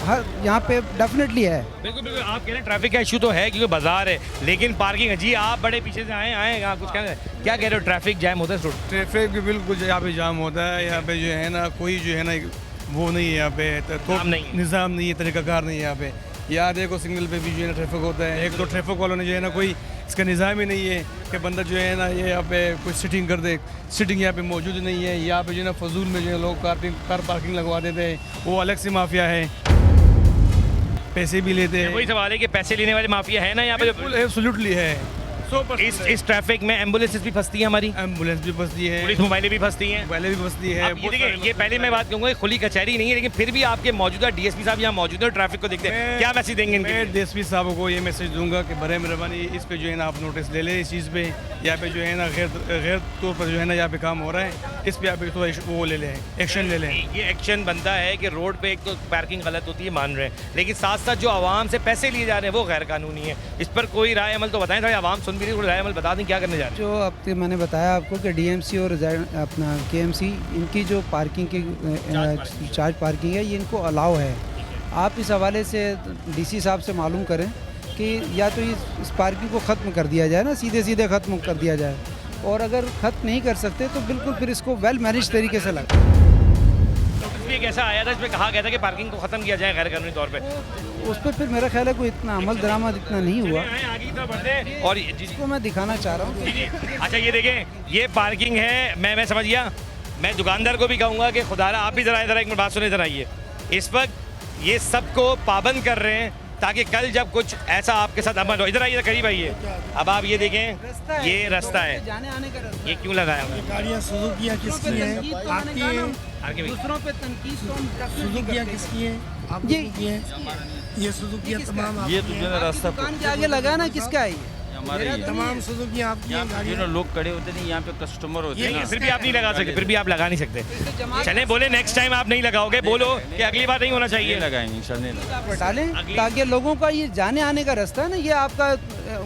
हर यहाँ पे डेफिनेटली है। बिल्कुल बिल्कुल, आप कह रहे हैं ट्रैफिक का इशू तो है क्योंकि बाजार है, लेकिन पार्किंग है। जी, आप बड़े पीछे से आए यहाँ कुछ क्या कह रहे हो? ट्रैफिक जैम होता है? ट्रैफिक भी बिल्कुल यहाँ पे जाम होता है। यहाँ पे जो है ना, कोई जो है ना वो नहीं है यहाँ पे, तो निज़ाम नहीं है, तरीक़ाकार नहीं है यहाँ पे। यहाँ देखो सिग्नल पे भी जो है ना ट्रैफिक होता है। एक तो ट्रैफिक वालों ने जो है ना कोई इसका निज़ाम ही नहीं है कि बंदा जो है ना ये यहाँ पे कुछ सिटिंग कर दे। सिटिंग यहाँ पे मौजूद नहीं है। यहाँ पे जो है ना फजूल में जो है लोग कार पार्किंग लगवा देते हैं, वो अलग से माफिया है, पैसे भी लेते हैं। वही सवाल है कि पैसे लेने वाले माफिया है ना यहाँ पे? बिल्कुल एब्सोल्युटली है। इस ट्रैफिक में एम्बुलेंस भी फंसती है, हमारी एम्बुलेंस भी फंसती है, पुलिस मोबाइलें भी फंसती हैं, मोबाइलें भी फंसती है। ये देखिए, ये पहले मैं बात कहूँगा खुली कचहरी नहीं है, लेकिन फिर भी आपके मौजूदा डीएसपी साहब यहाँ मौजूद है, ट्रैफिक को देखते हैं, क्या मैसेज देंगे? मैं डीएसपी साहब को ये मैसेज दूंगा कि बड़े मेहरबानी इस पे जो है ना आप नोटिस ले लें। इस चीज़ पे यहाँ पे जो है ना गैर तौर पर जो है ना यहाँ पे काम हो रहा है, इस पे आप थोड़ा वो ले लें, एक्शन ले लें। ये एक्शन बनता है कि रोड पे एक तो पार्किंग गलत होती है, मान रहे हैं, लेकिन साथ साथ जो आवाम से पैसे लिए जा रहे हैं वो गैर कानूनी है। इस पर कोई राय अमल तो बताएं, थोड़ी आवाम सुन भी रही, राय अमल बता दें क्या करने जा रहे हैं। जो अब मैंने बताया आपको कि डीएमसी और अपना केएमसी, इनकी जो पार्किंग की चार्ज पार्किंग है, ये इनको अलाउ है। आप इस हवाले से डीसी साहब से मालूम करें कि या तो इस पार्किंग को ख़त्म कर दिया जाए ना, सीधे सीधे ख़त्म कर दिया जाए, और अगर ख़त्म नहीं कर सकते तो बिल्कुल फिर इसको वेल मैनेज तरीके से लगा। एक ऐसा आया था इसमें कहा गया था कि पार्किंग को ख़त्म किया जाए गैर कानूनी तौर पे, उस पर फिर मेरा ख्याल है कोई इतना अमल दरामद इतना नहीं हुआ, और जिसको मैं दिखाना चाह रहा हूँ। अच्छा, ये देखें, ये पार्किंग है, मैं समझ गया। मैं दुकानदार को भी कहूँगा कि खुदारा आप भी ज़रा एक मिनट बात सुने ज़रा। ये इस वक्त ये सबको पाबंद कर रहे हैं ताकि कल जब कुछ ऐसा आपके साथ अमल हो। इधर आइए, करीब आइए। अब आप ये देखें, ये रास्ता है, जाने आने का रास्ता। ये क्यों लगाया हुआ है? गाड़ियाँ सुजुकी किसकी है? आपकी है। दूसरों पे तनकीद तो सुजुकी किसकी है? आपकी है। ये सुजुकी तमाम ये तो जो है रास्ता दुकान के आगे लगा ना, किसका है ये? हमारे तमाम सुजुकी आपकी हैं गाड़ियाँ। जो लोग खड़े होते नहीं यहाँ पे कस्टमर होते हैं, फिर भी आप नहीं लगा सकते, फिर भी आप लगा नहीं सकते। चले बोले नेक्स्ट टाइम आप नहीं लगाओगे, बोलो कि अगली बार नहीं होना चाहिए। लगाएंगे इंशाल्लाह, हटा लें ताकि लोगों का ये जाने आने का रास्ता है ना, ये आपका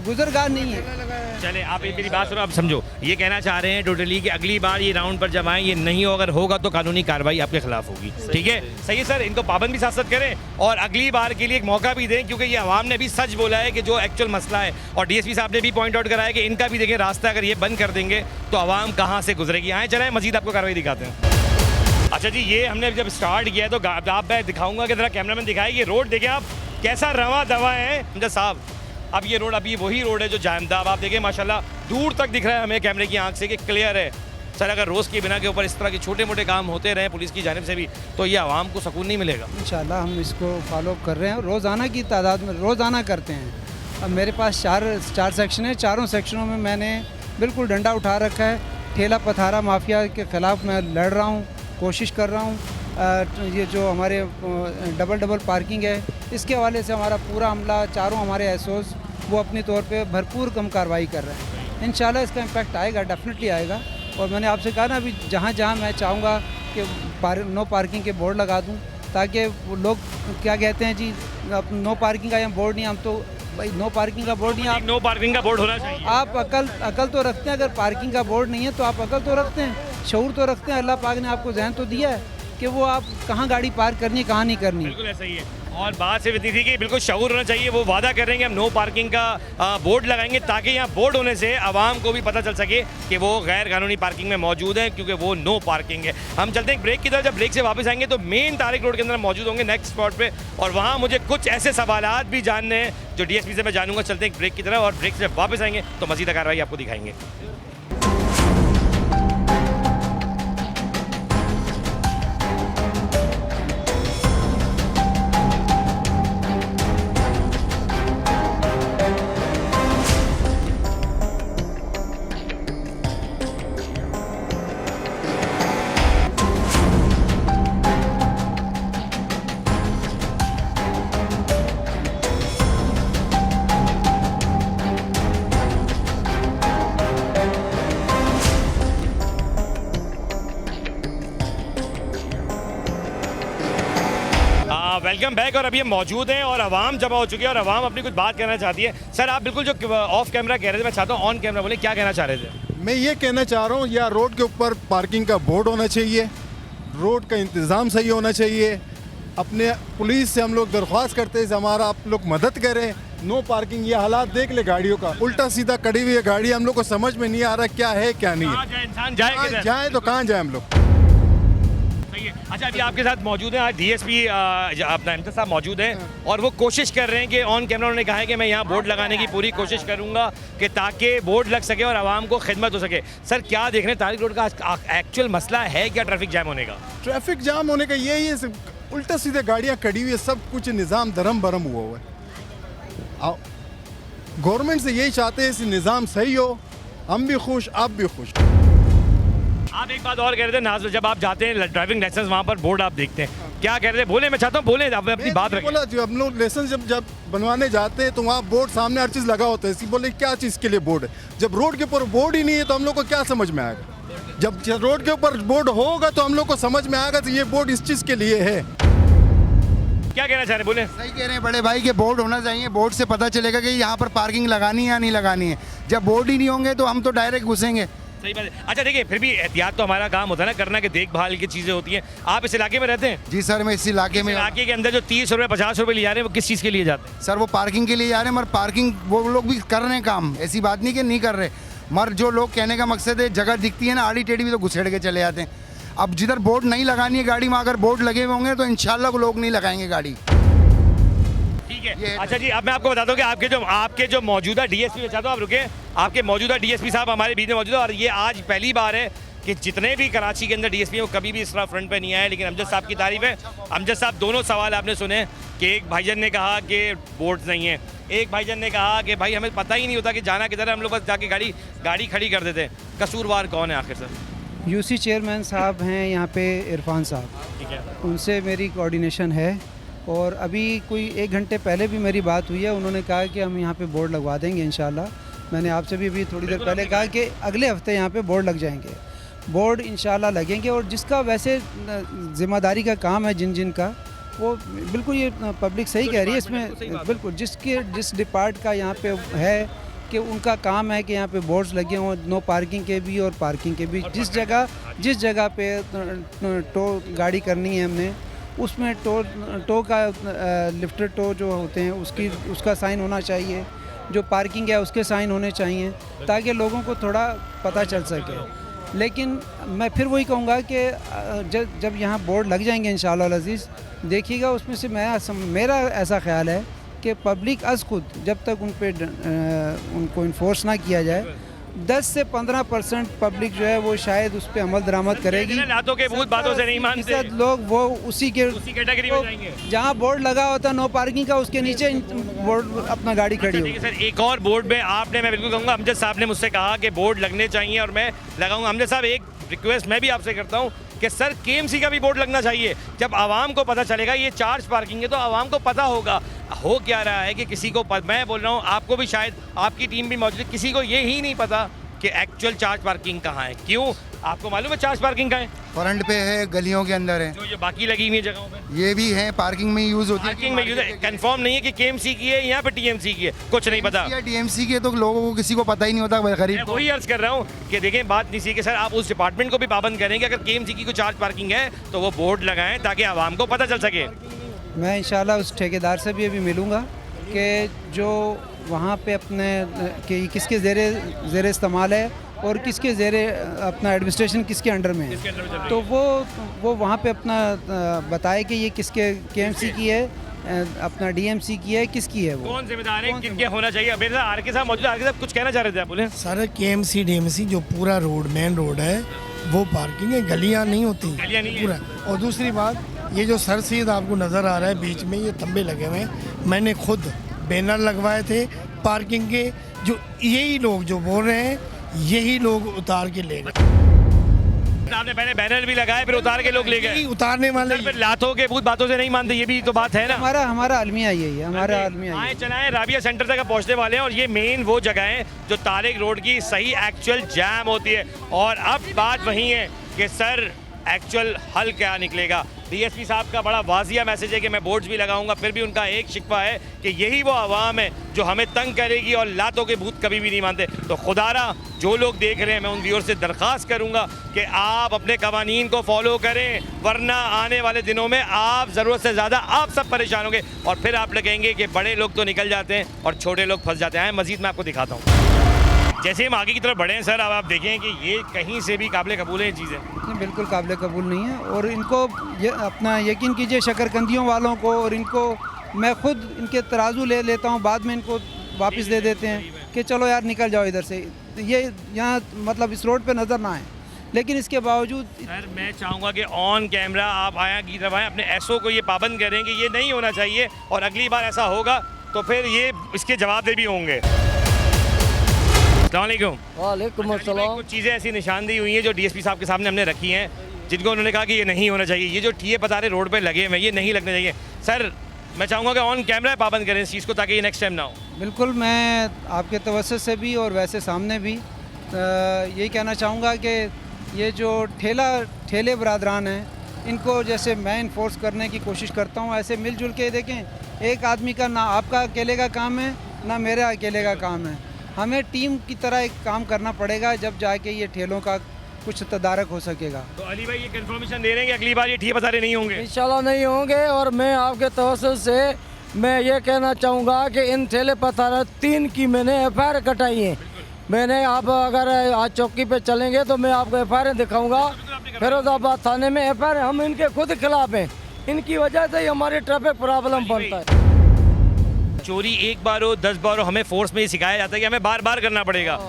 गुजरगाह नहीं है। चले आप मेरी बात सुनो, अब समझो, ये कहना चाह रहे हैं टोटली कि अगली बार ये राउंड पर जब आए, ये नहीं हो, अगर होगा तो कानूनी कार्रवाई आपके खिलाफ होगी। ठीक है, सही है सर, इनको पाबंद भी साथ साथ करें और अगली बार के लिए एक मौका भी दें, क्योंकि ये आवाम ने भी सच बोला है कि जो एक्चुअल मसला है, और डीएसपी साहब ने भी पॉइंट आउट कराया कि इनका भी देखें रास्ता, अगर ये बंद कर देंगे तो आवाम कहाँ से गुजरेगी। आए चलें मजीद आपको कार्रवाई दिखाते हैं। अच्छा जी, ये हमने जब स्टार्ट किया तो आप मैं दिखाऊंगा कि जरा कैमरामैन दिखाए, ये रोड देखें आप कैसा रवा दवा है हमजा साहब। अब ये रोड, अभी वही रोड है जो जामदाब, आप देखें माशाल्लाह दूर तक दिख रहा है हमें कैमरे की आंख से कि क्लियर है। सर अगर रोज़ की बिना के ऊपर इस तरह के छोटे मोटे काम होते रहे पुलिस की जानिब से भी, तो ये आवाम को सुकून नहीं मिलेगा। इंशाल्लाह हम इसको फॉलो कर रहे हैं, रोज़ाना की तादाद में रोज़ाना करते हैं। अब मेरे पास चार सेक्शन है, चारों सेक्शनों में मैंने बिल्कुल डंडा उठा रखा है। ठेला पथारा माफिया के ख़िलाफ़ मैं लड़ रहा हूँ, कोशिश कर रहा हूँ। ये जो हमारे डबल पार्किंग है, इसके हवाले से हमारा पूरा अमला, चारों हमारे एसओस वो अपनी तौर पे भरपूर कम कार्रवाई कर रहे हैं। इंशाल्लाह इसका इम्पैक्ट आएगा, डेफिनेटली आएगा। और मैंने आपसे कहा ना, अभी जहाँ जहाँ मैं चाहूँगा कि नो पार्किंग के बोर्ड लगा दूँ, ताकि वो लोग क्या कहते हैं जी, नो पार्किंग का यहाँ बोर्ड नहीं, हम तो भाई नो पार्किंग का बोर्ड नहीं, आप नो पार्किंग का बोर्ड होना चाहिए। आप अकल तो रखते हैं, अगर पार्किंग का बोर्ड नहीं है तो आप अकल तो रखते हैं, शऊर तो रखते हैं। अल्लाह पाक ने आपको जहन तो दिया है कि वो आप कहाँ गाड़ी पार्क करनी है, कहाँ नहीं करनी। बिल्कुल ऐसा ही है, और बात सिर्फ इतनी थी कि बिल्कुल शऊर होना चाहिए। वो वादा कर रहे हैं कि हम नो पार्किंग का बोर्ड लगाएंगे, ताकि यहाँ बोर्ड होने से आवाम को भी पता चल सके कि वो गैर कानूनी पार्किंग में मौजूद है, क्योंकि वो नो पार्किंग है। हम चलते हैं ब्रेक की तरफ, जब ब्रेक से वापस आएंगे तो मेन तारिक रोड के अंदर मौजूद होंगे नेक्स्ट स्पॉट पे, और वहाँ मुझे कुछ ऐसे सवालात भी जानने हैं जो डीएसपी से मैं जानूंगा। चलते हैं ब्रेक की तरफ, और ब्रेक से वापस आएंगे तो मजीद कार्रवाई आपको दिखाएंगे। Welcome back. और अभी हम मौजूद हैं और आवाम जमा हो चुकी है और आवाम अपनी कुछ बात कहना चाहती है। सर आप बिल्कुल जो ऑफ कैमरा कह रहे थे, मैं चाहता हूँ ऑन कैमरा बोले, क्या कहना चाह रहे थे? मैं ये कहना चाह रहा हूँ, या रोड के ऊपर पार्किंग का बोर्ड होना चाहिए, रोड का इंतज़ाम सही होना चाहिए। अपने पुलिस से हम लोग दरख्वास्त करते हैं, हमारा आप लोग मदद करें। नो पार्किंग, ये हालात देख ले गाड़ियों का, उल्टा सीधा कड़ी हुई है गाड़ी, हम लोग को समझ में नहीं आ रहा क्या है क्या नहीं है। इंसान जाए तो कहाँ जाए हम लोग। अच्छा, अभी आपके साथ मौजूद हैं आज डीएसपी अपना इम्तियाज़ साहब मौजूद हैं, और वो कोशिश कर रहे हैं कि ऑन कैमरा उन्होंने कहा है कि मैं यहाँ बोर्ड लगाने की पूरी कोशिश करूँगा कि ताकि बोर्ड लग सके और आवाम को खिदमत हो सके। सर क्या देख रहे हैं, तारिक रोड का एक्चुअल मसला है क्या ट्रैफिक जाम होने का? ट्रैफिक जाम होने का यही है, उल्टा सीधे गाड़ियाँ खड़ी हुई है, सब कुछ निज़ाम धर्म भरम हुआ है। गवर्नमेंट से यही चाहते हैं, निज़ाम सही हो, हम भी खुश, आप भी खुश। आप एक बात और कह रहे थे नाज़, जब आप जाते हैं ड्राइविंग लाइसेंस वहाँ पर बोर्ड आप देखते हैं, क्या कह रहे थे? बोले, मैं चाहता हूँ बोले, आप अपनी बात रखें। बोला जो हम लोग लाइसेंस जब बनवाने जाते हैं तो वहाँ बोर्ड सामने हर चीज़ लगा होता है, इसी बोले क्या चीज़ के लिए बोर्ड है? जब रोड के ऊपर बोर्ड ही नहीं है तो हम लोग को क्या समझ में आएगा? जब रोड के ऊपर बोर्ड होगा तो हम लोग को समझ में आएगा तो ये बोर्ड इस चीज़ के लिए है। क्या कहना चाह रहे, बोले? सही कह रहे हैं बड़े भाई के बोर्ड होना चाहिए, बोर्ड से पता चलेगा कि यहाँ पर पार्किंग लगानी है या नहीं लगानी है। जब बोर्ड ही नहीं होंगे तो हम तो डायरेक्ट घुसेंगे। सही बात है। अच्छा देखिए, फिर भी एहतियात तो हमारा काम होता है ना करना, कि देखभाल की चीज़ें होती हैं। आप इस इलाके में रहते हैं? जी सर, मैं इस इलाके में। इलाके के अंदर जो 30 रुपये 50 रुपये ले जा रहे हैं, वो किस चीज़ के लिए जाते हैं? सर वो पार्किंग के लिए जा रहे हैं, मगर पार्किंग वो लोग भी कर रहे हैं काम, ऐसी बात नहीं कि नहीं कर रहे, मगर जो लोग कहने का मकसद है, जगह दिखती है ना आड़ी टेढ़ी भी तो घुसेड़ के चले जाते हैं। अब जिधर बोर्ड नहीं लगानी है गाड़ी में, अगर बोर्ड लगे हुए होंगे तो इंशाल्लाह लोग नहीं लगाएंगे गाड़ी। ठीक है। अच्छा जी, अब मैं आपको बताता हूँ कि आपके जो मौजूदा डीएसपी, चाहता हूँ आप रुके, आपके मौजूदा डीएसपी साहब हमारे बीच में मौजूद है, और ये आज पहली बार है कि जितने भी कराची के अंदर डीएसपी हैं वो कभी भी इस तरह फ्रंट पे नहीं आए। लेकिन अमजद साहब की तारीफ है। अमजद साहब, दोनों सवाल आपने सुने कि एक भाईजान ने कहा कि बोर्ड्स नहीं है, एक भाईजान ने कहा कि भाई हमें पता ही नहीं होता कि जाना किधर है, हम लोग बस जाके गाड़ी खड़ी कर देते हैं। कसूरवार कौन है आखिर सर? यूसी चेयरमैन साहब हैं यहाँ पे, इरफान साहब, ठीक है, उनसे मेरी कोऑर्डिनेशन है, और अभी कोई 1 घंटे पहले भी मेरी बात हुई है। उन्होंने कहा कि हम यहाँ पे बोर्ड लगवा देंगे इंशाल्लाह। मैंने आपसे भी अभी थोड़ी देर पहले कहा कि अगले हफ्ते यहाँ पे बोर्ड लग जाएंगे, बोर्ड इंशाल्लाह लगेंगे। और जिसका वैसे ज़िम्मेदारी का काम है, जिन का, वो बिल्कुल ये पब्लिक सही कह रही है इसमें, बिल्कुल जिस डिपार्ट का यहाँ पे है कि उनका काम है कि यहाँ पे बोर्ड्स लगे हों, नो पार्किंग के भी और पार्किंग के भी। जिस जगह पे टो गाड़ी करनी है हमने, उसमें टो का लिफ्टर टो जो होते हैं उसका साइन होना चाहिए, जो पार्किंग है उसके साइन होने चाहिए, ताकि लोगों को थोड़ा पता चल सके। लेकिन मैं फिर वही कहूँगा कि जब यहाँ बोर्ड लग जाएंगे इंशाअल्लाह अज़ीज़, देखिएगा उसमें से मेरा ऐसा ख्याल है कि पब्लिक अज़ खुद जब तक उनको इन्फोर्स ना किया जाए, 10 से 15% पब्लिक जो है वो शायद उस पर अमल दरामद करेगी। लातों के भूत बातों से नहीं मानते लोग, वो उसी कैटेगरी में जाएंगे जहाँ बोर्ड लगा होता है नो पार्किंग का, उसके नीचे बोर्ड अपना गाड़ी खड़ी होगी। सर एक और बोर्ड में आपने, मैं बिल्कुल कहूँगा, अमजद साहब ने मुझसे कहा कि बोर्ड लगने चाहिए और मैं लगाऊंगा। अमजद साहब एक रिक्वेस्ट मैं भी आपसे करता हूँ कि सर केएमसी का भी बोर्ड लगना चाहिए। जब आवाम को पता चलेगा ये चार्ज पार्किंग है तो आवाम को पता होगा। हो क्या रहा है कि किसी को मैं बोल रहा हूँ, आपको भी शायद, आपकी टीम भी मौजूद है, किसी को ये ही नहीं पता कि एक्चुअल चार्ज पार्किंग कहाँ है। क्यों, आपको मालूम है चार्ज पार्किंग कहाँ है? फ्रंट पे है, गलियों के अंदर है, जो ये बाकी लगी हुई है जगहों पे ये भी है, पार्किंग में यूज़ होती है। पार्किंग में यूज़ है, कंफर्म नहीं है कि केएमसी की है यहाँ पे टीएमसी की है, कुछ नहीं पता। टीएमसी की है तो लोगों को किसी को पता ही नहीं होता, गरीब। वही अर्ज कर रहा हूँ कि देखें, बात नहीं सी कि सर आप उस डिपार्टमेंट को भी पाबंद करेंगे, अगर केएमसी की कोई चार्ज पार्किंग है तो वो बोर्ड लगाएं ताकि आवाम को पता चल सके। मैं इंशाल्लाह उस ठेकेदार से भी अभी मिलूँगा कि जो वहाँ पे अपने कि किसके ज़ेरे इस्तेमाल है और किसके ज़ेरे अपना एडमिनिस्ट्रेशन किसके अंडर में है, तो वो वहाँ पे अपना बताए कि ये किसके केएमसी की है, अपना डीएमसी की है, किसकी है, वो कौन जिम्मेदार है, किनके होना चाहिए। मेरे साथ आर के साहब मौजूद। आर के साहब कुछ कहना चाह रहे थे आप, बोले। सर केएमसी डीएमसी जो पूरा रोड, मेन रोड है, वो पार्किंग है, गलियाँ नहीं होती पूरा। और दूसरी बात, ये जो सर सैयद आपको नज़र आ रहा है बीच में, ये तंबे लगे हुए हैं, मैंने खुद बैनर लगवाए थे पार्किंग के, जो यही लोग जो बोल रहे हैं यही लोग उतार के ले गए। आपने पहले बैनर भी लगाए, फिर उतार के लोग ले गए। उतारने वाले फिर लातों के भूत बातों से नहीं मानते, ये भी तो बात है ना। हमारा अलमिया यही है, हमारा अलमिया आए चलाएं, राबिया सेंटर तक पहुंचने वाले हैं और ये मेन वो जगह है जो तारिक रोड की सही एक्चुअल जैम होती है। और अब बात वही है कि सर एक्चुअल हल क्या निकलेगा। डीएसपी साहब का बड़ा वाजिया मैसेज है कि मैं बोर्ड्स भी लगाऊंगा, फिर भी उनका एक शिकवा है कि यही वो आवाम है जो हमें तंग करेगी और लातों के भूत कभी भी नहीं मानते। तो खुदारा जो लोग देख रहे हैं, मैं उन व्यूअर्स से दरख्वास्त करूंगा कि आप अपने कवानीन को फॉलो करें, वरना आने वाले दिनों में आप ज़रूरत से ज़्यादा आप सब परेशान होंगे और फिर आप लगेंगे कि बड़े लोग तो निकल जाते हैं और छोटे लोग फंस जाते हैं। मज़ीद मैं आपको दिखाता हूँ। जैसे हम आगे की तरफ बढ़े हैं सर, अब आप देखें कि ये कहीं से भी काबिल कबूल है ये चीज़ें। बिल्कुल काबिल कबूल नहीं है और इनको अपना यकीन कीजिए शकरकंदियों वालों को, और इनको मैं खुद इनके तराजू ले लेता हूँ, बाद में इनको वापस दे देते हैं कि चलो यार निकल जाओ इधर से, ये यहाँ मतलब इस रोड पे नज़र ना आए। लेकिन इसके बावजूद सर मैं चाहूँगा कि ऑन कैमरा आप आया की तरफ आएँ, अपने एसओ को ये पाबंद करें कि ये नहीं होना चाहिए, और अगली बार ऐसा होगा तो फिर ये इसके जवाबदेह भी होंगे। वालेकुम अस्सलाम। कुछ चीज़ें ऐसी निशानदेही हुई हैं जो डीएसपी साहब के सामने हमने रखी हैं, जिनको उन्होंने कहा कि ये नहीं होना चाहिए। ये जो ठिये पतारे रोड पे लगे हुए ये नहीं लगने चाहिए। सर मैं चाहूँगा कि ऑन कैमरा पाबंद करें इस चीज़ को, ताकि ये नेक्स्ट टाइम ना हो। बिल्कुल, मैं आपके तवज्जुह से भी और वैसे सामने भी यही कहना चाहूँगा कि ये जो ठेले बरादरान हैं, इनको जैसे मैं इन्फोर्स करने की कोशिश करता हूँ, ऐसे मिलजुल के देखें। एक आदमी का ना आपका अकेले का काम है ना मेरा अकेले का काम है, हमें टीम की तरह एक काम करना पड़ेगा, जब जाके ये ठेलों का कुछ तदारक हो सकेगा। तो अली भाई ये कंफर्मेशन दे रहे हैं कि अगली बार ये ठिये पतारे नहीं होंगे? इंशाल्लाह नहीं होंगे। और मैं आपके तवज्जुह से मैं ये कहना चाहूँगा कि इन ठेले पतारे 3 की मैंने FIR कटाई है। मैंने, आप अगर आज चौकी पे चलेंगे तो मैं आपको FIR दिखाऊँगा। फिरोजाबाद थाने में FIR हम इनके खुद खिलाफ हैं, इनकी वजह से ही हमारी ट्रैफिक प्रॉब्लम बनता है। चोरी एक बार हो 10 बार हो, हमें फोर्स में ये सिखाया जाता है कि हमें बार बार करना पड़ेगा।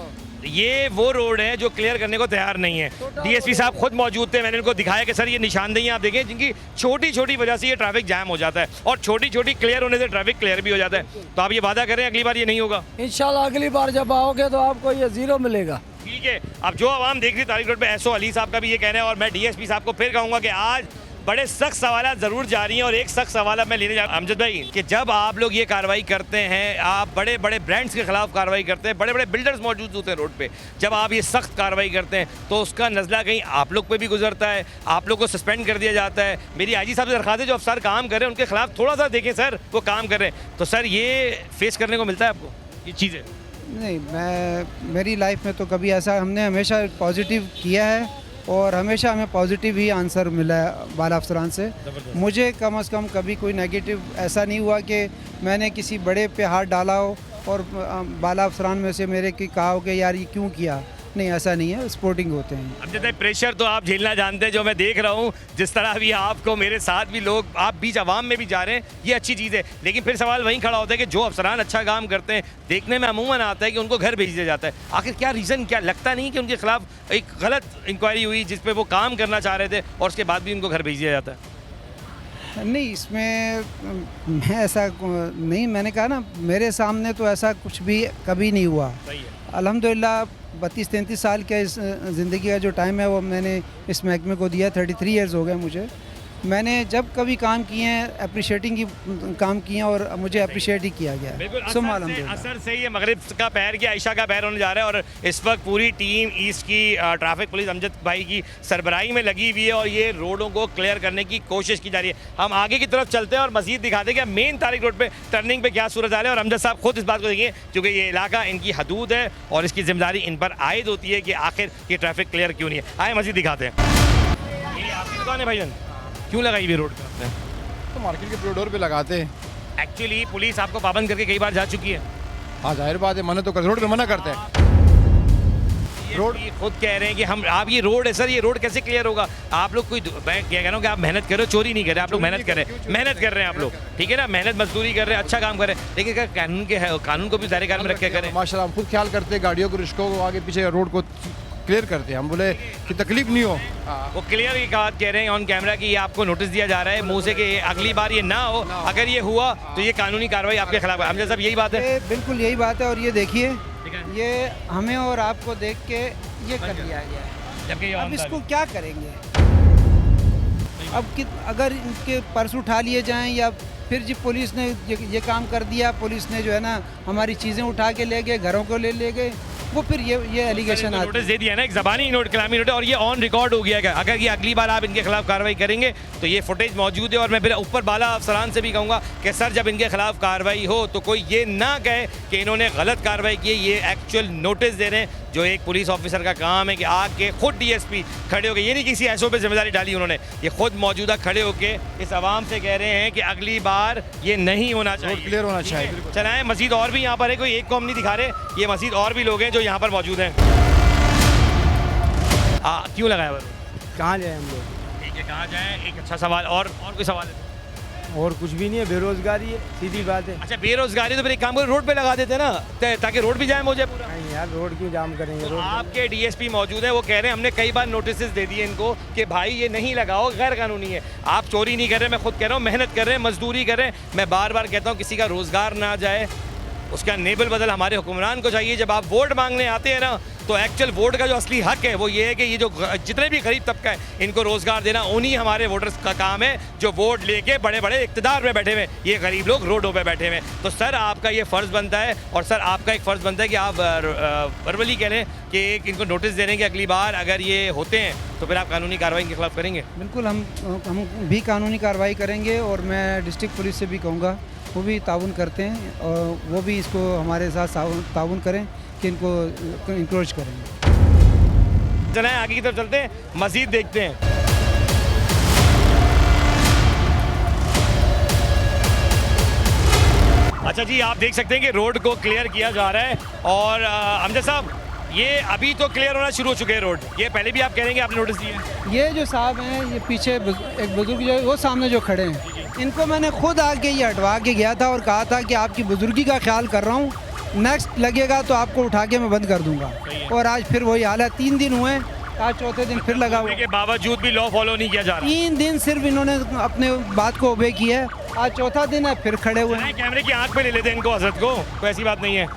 ये वो रोड है जो क्लियर करने को तैयार नहीं है। डीएसपी साहब खुद मौजूद थे, मैंने उनको दिखाया कि सर ये निशानदेहियाँ आप देखें जिनकी छोटी छोटी वजह से ये ट्रैफिक जैम हो जाता है, और छोटी छोटी क्लियर होने से ट्रैफिक क्लियर भी हो जाता है। तो आप ये वादा करें अगली बार ये नहीं होगा? इंशाल्लाह अगली बार जब आओगे तो आपको ये 0 मिलेगा। ठीक है। अब जो आवाम देख रही तारिक रोड पे, एसओ अली साहब का भी ये कहना है, और मैं डीएसपी साहब को फिर कहूँगा कि आज बड़े सख्त सवाल ज़रूर जारी हैं, और एक सख्त सवाल मैं लेने जा रहा हूं अमजद भाई कि जब आप लोग ये कार्रवाई करते हैं, आप बड़े बड़े ब्रांड्स के खिलाफ कार्रवाई करते हैं, बड़े बड़े बिल्डर्स मौजूद होते हैं रोड पे, जब आप ये सख्त कार्रवाई करते हैं तो उसका नज़ला कहीं आप लोग पे भी गुजरता है, आप लोग को सस्पेंड कर दिया जाता है। मेरी आईजी साहब से दरख्वास्त है जो अफसर काम कर रहे हैं उनके खिलाफ थोड़ा सा देखें सर, वो काम कर रहे हैं। तो सर ये फेस करने को मिलता है आपको ये चीज़ें? नहीं, मैं मेरी लाइफ में तो कभी ऐसा, हमने हमेशा पॉजिटिव किया है और हमेशा हमें पॉजिटिव ही आंसर मिला है बाला अफसरान से। मुझे कम से कम कभी कोई नेगेटिव ऐसा नहीं हुआ कि मैंने किसी बड़े पे हाथ डाला हो और बाला अफसरान में से मेरे की कहा हो कि यार ये क्यों किया। नहीं, ऐसा नहीं है, स्पोर्टिंग होते हैं। अब जैसे प्रेशर तो आप झेलना जानते हैं, जो मैं देख रहा हूँ जिस तरह भी आपको, मेरे साथ भी लोग, आप बीच आवाम में भी जा रहे हैं, ये अच्छी चीज़ है। लेकिन फिर सवाल वहीं खड़ा होता है कि जो अफसरान अच्छा काम करते हैं, देखने में अमूमन आता है कि उनको घर भेज दिया जाता है। आखिर क्या रीज़न, क्या लगता नहीं कि उनके खिलाफ एक गलत इंक्वायरी हुई जिस पर वो काम करना चाह रहे थे और उसके बाद भी उनको घर भेज दिया जाता है? नहीं, इसमें मैं ऐसा नहीं, मैंने कहा ना, मेरे सामने तो ऐसा कुछ भी कभी नहीं हुआ। अल्हम्दुलिल्लाह 32-33 साल के इस ज़िंदगी का जो टाइम है वो मैंने इस महकमे को दिया। 33 इयर्स हो गए मुझे। मैंने जब कभी काम किए हैं, अप्रिशिएटिंग की काम किए हैं और मुझे अप्रिशिएट ही किया गया है। असर से ये मगरिब का पैर की आयशा का पैर होने जा रहा है और इस वक्त पूरी टीम ईस्ट की ट्रैफिक पुलिस अमजद भाई की सरबराही में लगी हुई है और ये रोडों को क्लियर करने की कोशिश की जा रही है। हम आगे की तरफ चलते हैं और मजीद दिखाते हैं कि मेन तारिक रोड पे टर्निंग पे क्या सूरत हाल है और अमजद साहब खुद इस बात को देखिए, क्योंकि ये इलाका इनकी हदूद है और इसकी जिम्मेदारी इन पर आयद होती है कि आखिर ये ट्रैफिक क्लियर क्यों नहीं है। आए मजीद दिखाते हैं। ये आपकी दुकान है भाईजान, क्यों लगाई हुई रोड पे? तो मार्केट के कॉरिडोर पे लगाते हैं। एक्चुअली पुलिस आपको पाबंद करके कई बार जा चुकी है। हाँ, जाहिर बात है, मना तो कर, रोड पे मना करते हैं। रोड खुद कह रहे हैं कि हम, आप ये रोड है सर, ये रोड कैसे क्लियर होगा? आप लोग कोई, मैं क्या कह रहा हूँ कि आप मेहनत करो, चोरी नहीं कर रहे, आप लोग मेहनत कर रहे हैं, मेहनत कर रहे हैं आप लोग, ठीक है ना, मेहनत मजदूरी कर रहे हैं, अच्छा काम कर रहे हैं, लेकिन क्या कानून को भी दायरे कार में रख के करें? माशाल्लाह हम खुद ख्याल करते हैं, गाड़ियों को, रिश्कों को, आगे पीछे रोड को क्लियर करते हैं। हम बोले कि तकलीफ नहीं हो। वो क्लियर की बात कह रहे हैं ऑन कैमरा कि ये आपको नोटिस दिया जा रहा है मुंह से कि अगली बार ये ना हो, अगर ये हुआ तो ये कानूनी कार्रवाई आपके खिलाफ है। हमजा साहब यही बात है? बिल्कुल यही बात है। और ये देखिए, ये हमें और आपको देख के ये कर दिया गया है। अब इसको क्या करेंगे? अब अगर इनके पर्स उठा लिए जाएं या फिर जी पुलिस ने ये काम कर दिया, पुलिस ने जो है ना हमारी चीज़ें उठा के ले गए, घरों को ले गए, वो फिर ये एलिगेशन नोटिस दे दिया ना, एक ज़बानी नोट, कलामी नोट, और ये ऑन रिकॉर्ड हो गया है। अगर ये अगली बार आप इनके खिलाफ कार्रवाई करेंगे तो ये फुटेज मौजूद है। और मैं फिर ऊपर बाला अफसरान से भी कहूँगा कि सर जब इनके खिलाफ कार्रवाई हो तो कोई ये ना कहे कि इन्होंने गलत कार्रवाई की, ये एक्चुअल नोटिस दे रहे हैं, जो एक पुलिस ऑफिसर का काम है कि आके खुद DSP खड़े होकर, ये नहीं किसी एसओ पे जिम्मेदारी डाली उन्होंने, ये खुद मौजूदा खड़े होकर इस आवाम से कह रहे हैं कि अगली बार ये नहीं होना चाहिए, क्लियर होना चाहिए। चलाएं। मजीद और भी यहाँ पर है, कोई एक कौम नहीं दिखा रहे, ये मजीद और भी लोग हैं जो यहाँ पर मौजूद हैं। क्यों लगाया? कहाँ जाए हम लोग? ठीक है, कहाँ जाएं? एक अच्छा सवाल। और कोई सवाल है? और कुछ भी नहीं है, बेरोजगारी है, सीधी बात है। अच्छा, बेरोजगारी तो फिर एक काम करो, रोड पे लगा देते ना, ताकि रोड भी जाम हो जाए पूरा। नहीं यार, रोड क्यों जाम करेंगे? तो आपके DSP मौजूद है, वो कह रहे हैं हमने कई बार नोटिस दे दिए इनको कि भाई ये नहीं लगाओ, गैर कानूनी है। आप चोरी नहीं कर रहे, मैं खुद कह रहा हूँ, मेहनत कर रहे हैं, मजदूरी कर रहे हैं। मैं बार बार कहता हूँ किसी का रोजगार ना जाए, उसका नेबल बदल हमारे हुक्मरान को चाहिए। जब आप वोट मांगने आते हैं ना, तो एक्चुअल वोट का जो असली हक है वो ये है कि ये जो जितने भी गरीब तबका है इनको रोज़गार देना, उन्हीं हमारे वोटर्स का काम है जो वोट लेके बड़े बड़े इक़्तिदार में बैठे हुए, ये गरीब लोग रोडों पे बैठे हुए। तो सर आपका ये फ़र्ज़ बनता है, और सर आपका एक फ़र्ज़ बनता है कि आप वर्बली कह लें कि एक इनको नोटिस दे रहे हैं कि अगली बार अगर ये होते हैं तो फिर आप कानूनी कार्रवाई के खिलाफ करेंगे? बिल्कुल, हम भी कानूनी कार्रवाई करेंगे और मैं डिस्ट्रिक्ट पुलिस से भी कहूँगा, वो भी ताउन करते हैं और वो भी इसको हमारे साथ ताउन करें कि इनको इंक्रोच करेंगे। चलें आगे की तरफ चलते हैं, मज़ीद देखते हैं। अच्छा जी, आप देख सकते हैं कि रोड को क्लियर किया जा रहा है और अमजद साहब ये अभी तो क्लियर होना शुरू हो चुके हैं रोड, ये पहले भी आप कह रहे हैं कि आपने नोटिस दिए? ये जो साहब हैं, ये पीछे एक बुजुर्ग जो वो सामने जो खड़े हैं, इनको मैंने खुद आके ये हटवा के गया था और कहा था कि आपकी बुजुर्गी का ख्याल कर रहा हूँ, नेक्स्ट लगेगा तो आपको उठा के मैं बंद कर दूंगा। और आज फिर वही हाल है, 3 दिन हुए, आज चौथे दिन फिर लगा हुआ के बावजूद भी लॉ फॉलो नहीं किया जा रहा। 3 दिन सिर्फ इन्होंने अपने बात को ओबे किया है, आज चौथा दिन है, फिर खड़े हुए हैं। कैमरे की आंख पे ले लेते हैं इनको, हजरत को, कोई ऐसी बात नहीं है।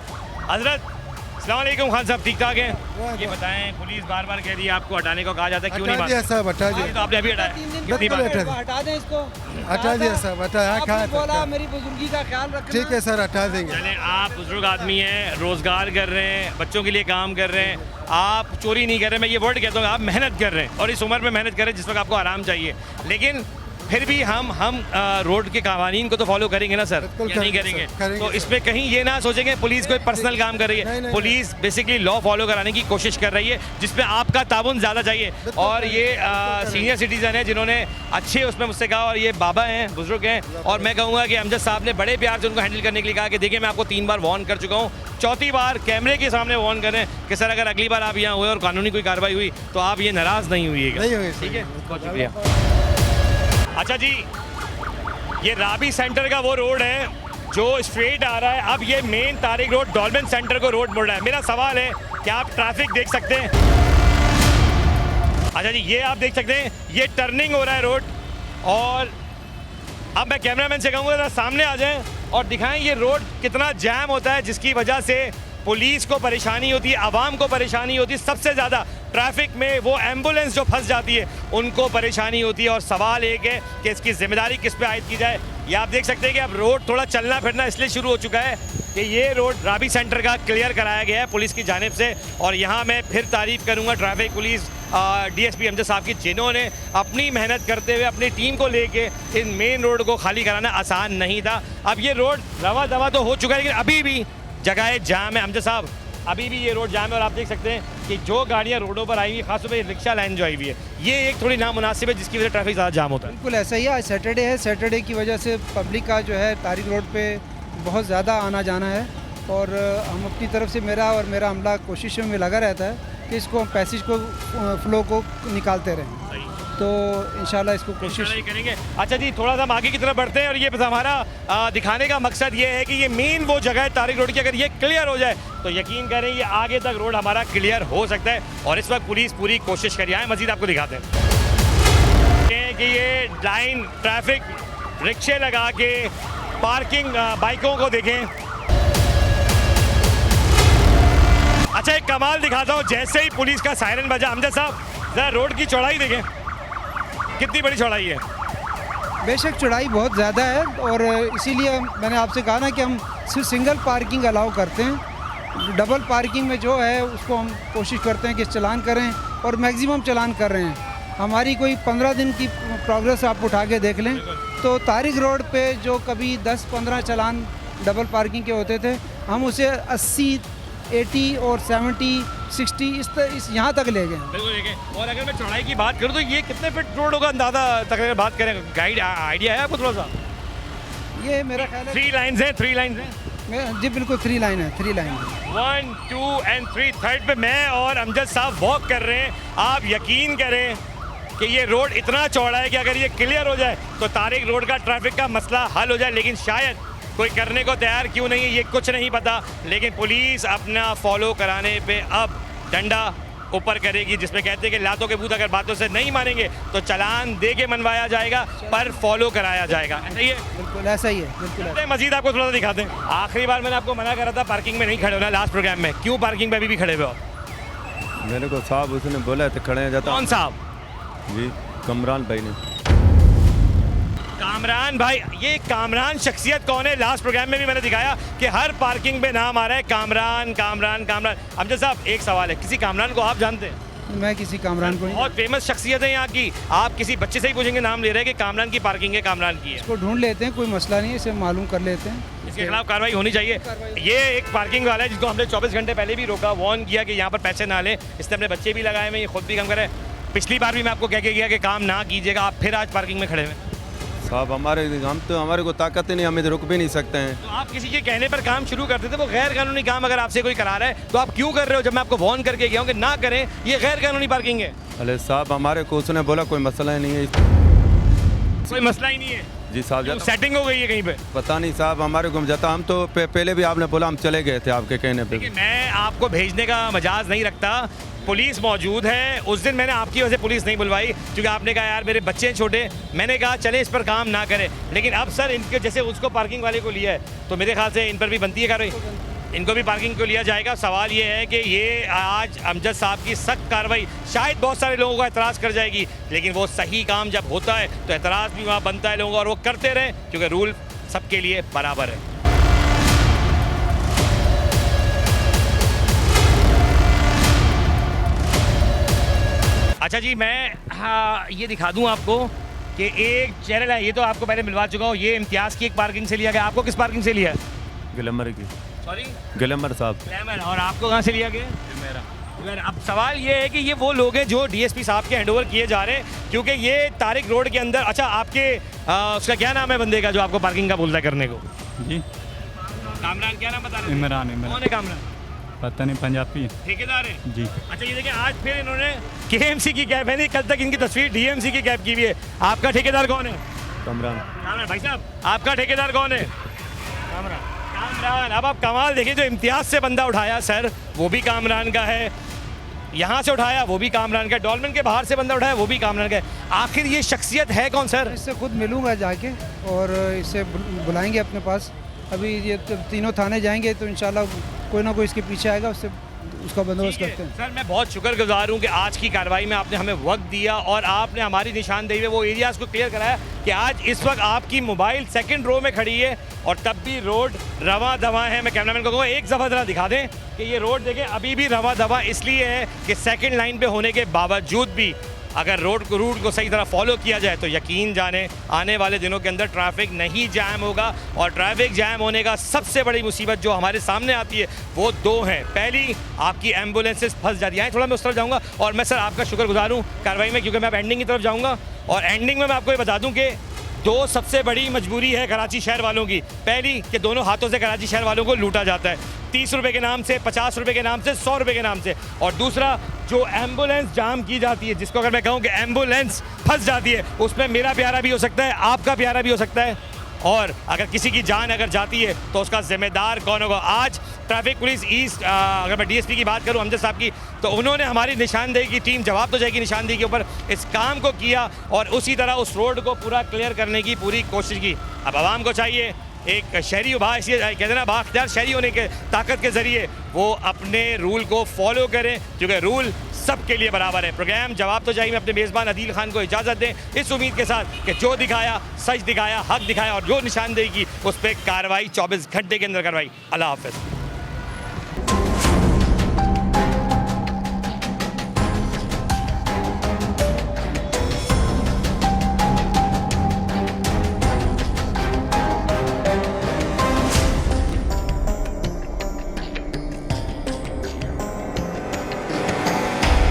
हजरत अस्सलाम वालेकुम, खान साहब ठीक ठाक हैं? ये बताएं, पुलिस बार बार कह रही है आपको हटाने को कहा जाता है, क्यों नहीं मानते? साहब हटा दिया, तो आपने अभी हटाया, कितनी बार हटा दें इसको? हटा दिया साहब, हटाया। बोला मेरी बुजुर्गी का ख्याल रखना। ठीक है सर, हटा देंगे। चलें, आप बुजुर्ग आदमी हैं, रोजगार कर रहे हैं, बच्चों के लिए काम कर रहे हैं, आप चोरी नहीं कर रहे, मैं ये वर्ड कहता हूँ, आप मेहनत कर रहे हैं और इस उम्र में मेहनत कर रहे हैं जिस वक्त आपको आराम चाहिए। लेकिन फिर भी हम रोड के कानून को तो फॉलो करेंगे ना सर, या नहीं करेंगे? तो इसमें कहीं ये ना सोचेंगे पुलिस कोई पर्सनल काम कर रही है। पुलिस बेसिकली लॉ फॉलो कराने की कोशिश कर रही है, जिसमें आपका ताउन ज़्यादा चाहिए। और ये सीनियर सिटीजन है जिन्होंने अच्छे उसमें मुझसे कहा, और ये बाबा हैं, बुजुर्ग हैं, और मैं कहूँगा कि अमजद साहब ने बड़े प्यार से उनको हैंडल करने के लिए कहा कि देखिए मैं आपको 3 बार वार्न कर चुका हूँ, 4थी बार कैमरे के सामने वार्न करें कि सर अगर अगली बार आप यहाँ हुए और कानूनी कोई कार्रवाई हुई तो आप ये नाराज़ नहीं हुईएगा, ठीक है? बहुत शुक्रिया। अच्छा जी, ये राबी सेंटर का वो रोड है जो स्ट्रेट आ रहा है। अब ये मेन तारिक रोड डॉल्मेन सेंटर को रोड मुड़ रहा है। मेरा सवाल है कि आप ट्रैफिक देख सकते हैं? अच्छा जी, ये आप देख सकते हैं, ये टर्निंग हो रहा है रोड, और अब मैं कैमरामैन से कहूँगा जरा सामने आ जाएं और दिखाएं ये रोड कितना जैम होता है, जिसकी वजह से पुलिस को परेशानी होती है, आवाम को परेशानी होती है। सबसे ज़्यादा ट्रैफिक में वो एम्बुलेंस जो फंस जाती है उनको परेशानी होती है। और सवाल एक है कि इसकी जिम्मेदारी किस पे आयद की जाए। ये आप देख सकते हैं कि अब रोड थोड़ा चलना फिरना इसलिए शुरू हो चुका है कि ये रोड राबी सेंटर का क्लियर कराया गया है पुलिस की जानिब से। और यहाँ मैं फिर तारीफ़ करूँगा ट्रैफिक पुलिस DSP अमजद साहब की, जिन्होंने अपनी मेहनत करते हुए अपनी टीम को लेके इन मेन रोड को खाली कराना आसान नहीं था। अब ये रोड रवा दवा तो हो चुका है, लेकिन अभी भी जगह जाम है। अमजद साहब, अभी भी ये रोड जाम है, और आप देख सकते हैं कि जो गाड़ियाँ रोडों पर आई हुई, खासतौर पर रिक्शा लाइन जो आई हुई है, ये एक थोड़ी नामुनासिब है, जिसकी वजह से ट्रैफिक ज़्यादा जाम होता है। बिल्कुल ऐसा ही है, आज सैटरडे है, सैटरडे की वजह से पब्लिक का जो है तारिक रोड पे बहुत ज़्यादा आना जाना है, और हम अपनी तरफ से मेरा अमला कोशिशों में लगा रहता है कि इसको हम पैसेज को फ्लो को निकालते रहें। तो इंशाल्लाह इसको कोशिश करेंगे। अच्छा जी, थोड़ा सा हम आगे की तरफ बढ़ते हैं, और ये बस हमारा दिखाने का मकसद ये है कि ये मेन वो जगह है तारिक रोड की, अगर ये क्लियर हो जाए तो यकीन करें ये आगे तक रोड हमारा क्लियर हो सकता है। और इस वक्त पुलिस पूरी कोशिश कर रही है। मजीद आपको दिखाते हैं कि ये लाइन ट्रैफिक रिक्शे लगा के पार्किंग बाइकों को देखें। अच्छा, एक कमाल दिखाता हूँ, जैसे ही पुलिस का सायरन बजा, अमजद साहब जरा रोड की चौड़ाई देखें, कितनी बड़ी चौड़ाई है। बेशक चौड़ाई बहुत ज़्यादा है, और इसीलिए मैंने आपसे कहा ना कि हम सिर्फ सिंगल पार्किंग अलाउ करते हैं। डबल पार्किंग में जो है उसको हम कोशिश करते हैं कि चलान करें, और मैक्सिमम चलान कर रहे हैं। हमारी कोई 15 दिन की प्रोग्रेस आप उठा के देख लें तो तारिक रोड पे जो कभी 10-15 चलान डबल पार्किंग के होते थे, हम उसे 80, 80 और 70, 60 इस यहाँ तक ले गए। बिल्कुल। और अगर मैं चौड़ाई की बात करूँ तो ये कितने फीट रोड होगा अंदाज़ा तक अगर बात करें, गाइड आइडिया है आपको थोड़ा सा? ये मेरा ख्याल है 3 लाइन्स हैं, 3 लाइन्स हैं जी, बिल्कुल 3 लाइन है, 3 लाइन है। 1, 2 और 3, थर्ड पे मैं और अमजद साहब वॉक कर रहे हैं। आप यकीन करें कि ये रोड इतना चौड़ा है कि अगर ये क्लियर हो जाए तो तारिक रोड का ट्रैफिक का मसला हल हो जाए। लेकिन शायद कोई करने को तैयार क्यों नहीं है ये कुछ नहीं पता, लेकिन पुलिस अपना फॉलो कराने पे अब डंडा ऊपर करेगी, जिसमें कहते हैं कि लातों के भूत अगर बातों से नहीं मानेंगे तो चालान दे के मनवाया जाएगा, पर फॉलो कराया जाएगा। ऐसा ही है? बिल्कुल ऐसा ही है, बिल्कुल। मजीद आपको थोड़ा सा दिखाते हैं। आखिरी बार मैंने आपको मना करा था पार्किंग में नहीं खड़े होना लास्ट प्रोग्राम में, क्यों पार्किंग में अभी भी खड़े हुए हो? मेरे को साहब उसने बोला था खड़े जाता। कौन साहब? जी कामरान भाई ने। कामरान भाई, ये कामरान शख्सियत कौन है? लास्ट प्रोग्राम में भी मैंने दिखाया कि हर पार्किंग में नाम आ रहा है कामरान कामरान कामरान। अमजद साहब एक सवाल है, किसी कामरान को आप जानते हैं? मैं किसी कामरान को नहीं। बहुत फेमस शख्सियत है यहाँ की, आप किसी बच्चे से ही पूछेंगे नाम ले रहे हैं कि कामरान की पार्किंग है, कामरान की है। इसको ढूंढ लेते हैं, कोई मसला नहीं है, इसे मालूम कर लेते हैं। इसके खिलाफ कार्रवाई होनी चाहिए। ये एक पार्किंग वाला है जिसको हमने 24 घंटे पहले भी रोका, वार्न किया कि यहाँ पर पैसे ना लें। इसने अपने बच्चे भी लगाए हुए, ये खुद भी काम करे। पिछली बार भी मैं आपको कह के गया कि काम ना कीजिएगा, आप फिर आज पार्किंग में खड़े हुए। साहब हमारे को ताकत ही नहीं, हमें रुक भी नहीं सकते हैं। तो आप किसी के कहने पर काम शुरू करते थे, वो गैर कानूनी काम अगर आपसे कोई करा रहा है तो आप क्यों कर रहे हो? जब मैं आपको वार्न करके गया हूँ कि ना करें, ये गैर कानूनी पार्किंग है। अरे साहब हमारे को उसने बोला कोई मसला ही नहीं है। कोई मसला ही नहीं है जी साहब, सेटिंग हो गई है कहीं पे? पता नहीं साहब, हमारे को जाता, हम तो पहले भी आपने बोला हम चले गए थे आपके कहने पे। मैं आपको भेजने का मजाज नहीं रखता, पुलिस मौजूद है। उस दिन मैंने आपकी वजह से पुलिस नहीं बुलवाई क्योंकि आपने कहा यार मेरे बच्चे हैं छोटे, मैंने कहा चले इस पर काम ना करें। लेकिन अब सर इनके जैसे उसको पार्किंग वाले को लिया है तो मेरे ख्याल से इन पर भी बनती है कार्रवाई, इनको भी पार्किंग को लिया जाएगा। सवाल ये है कि ये आज अमजद साहब की सख्त कार्रवाई शायद बहुत सारे लोगों का एतराज़ कर जाएगी, लेकिन वो सही काम जब होता है तो एतराज़ भी वहाँ बनता है लोगों का, और वो करते रहें क्योंकि रूल सबके लिए बराबर है। अच्छा जी, मैं ये दिखा दूं आपको कि एक चैनल है, ये तो आपको पहले मिलवा चुका हूँ, ये इम्तियाज़ की एक पार्किंग से लिया गया। आपको किस पार्किंग से लिया? ग्लैमर की। सॉरी, ग्लैमर साहब। ग्लैमर। और आपको कहाँ से लिया गया? मेरा। अब सवाल ये है कि ये वो लोग हैं जो डीएसपी साहब के हैंडओवर किए जा रहे हैं, क्योंकि ये तारिक रोड के अंदर। अच्छा, आपके उसका क्या नाम है बंदे का जो आपको पार्किंग का बोलता है करने को? जी, कामरान। क्या नाम बता रहे हैं? इमरान। कौन है कामरान? पता नहीं, पंजाबी है। ठेकेदार है जी। अच्छा, ये देखिए आज फिर इन्होंने केएमसी की कैब है, नहीं कल तक इनकी तस्वीर डीएमसी की कैब की हुई है। आपका ठेकेदार कौन है? कमरान। कामरान भाई साहब, आपका ठेकेदार कौन है? कामरान। कामरान। अब आप कमाल देखिए, जो इम्तियाज़ से बंदा उठाया सर, वो भी कामरान का है। यहाँ से उठाया वो भी कामरान का है। डॉल्मेन के बाहर से बंदा उठाया वो भी कामरान का है। आखिर ये शख्सियत है कौन सर? इससे खुद मिलूंगा जाके और इसे बुलाएंगे अपने पास। अभी ये तीनों थाने जाएंगे तो इंशाल्लाह कोई ना कोई इसके पीछे आएगा, उससे उसका बंदोबस्त करते हैं। सर मैं बहुत शुक्रगुजार हूँ कि आज की कार्रवाई में आपने हमें वक्त दिया और आपने हमारी निशानदेही में वो एरियाज़ को क्लियर कराया कि आज इस वक्त आपकी मोबाइल सेकंड रो में खड़ी है और तब भी रोड रवा दवा है। मैं कैमरामैन को कहूँगा एक दफ़ा ज़रा दिखा दें कि ये रोड देखें, अभी भी रवा दवा इसलिए है कि सेकंड लाइन पे होने के बावजूद भी अगर रूट को सही तरह फॉलो किया जाए तो यकीन जाने आने वाले दिनों के अंदर ट्रैफिक नहीं जैम होगा। और ट्रैफिक जैम होने का सबसे बड़ी मुसीबत जो हमारे सामने आती है वो दो हैं। पहली, आपकी एम्बुलेंसेस फंस जाती हैं। थोड़ा मैं उस तरफ जाऊँगा और मैं सर आपका शुक्रगुजार हूँ कार्रवाई में, क्योंकि मैं अब एंडिंग की तरफ जाऊँगा। और एंडिंग में मैं आपको ये बता दूँ कि दो सबसे बड़ी मजबूरी है कराची शहर वालों की। पहली कि दोनों हाथों से कराची शहर वालों को लूटा जाता है, 30 रुपए के नाम से, 50 रुपए के नाम से, 100 रुपए के नाम से। और दूसरा, जो एम्बुलेंस जाम की जाती है, जिसको अगर मैं कहूँ कि एम्बुलेंस फंस जाती है, उसमें मेरा प्यारा भी हो सकता है, आपका प्यारा भी हो सकता है। और अगर किसी की जान अगर जाती है तो उसका जिम्मेदार कौन होगा? आज ट्रैफिक पुलिस ईस्ट, अगर मैं डीएसपी की बात करूं अमजद साहब की, तो उन्होंने हमारी निशानदेही की टीम जवाब तो जाएगी निशानदेही के ऊपर इस काम को किया और उसी तरह उस रोड को पूरा क्लियर करने की पूरी कोशिश की। अब आवाम को चाहिए, एक शहरी इसलिए कहते हैं ना, बाख्तियार शहरी होने के ताकत के ज़रिए वो अपने रूल को फॉलो करें, क्योंकि रूल सबके लिए बराबर है। प्रोग्राम जवाब तो चाहिए में अपने मेज़बान अदील खान को इजाज़त दें इस उम्मीद के साथ कि जो दिखाया सच दिखाया, हक दिखाया और जो निशानदेही की उस पर कार्रवाई 24 घंटे के अंदर करवाई। अल्लाह हाफ़िज़।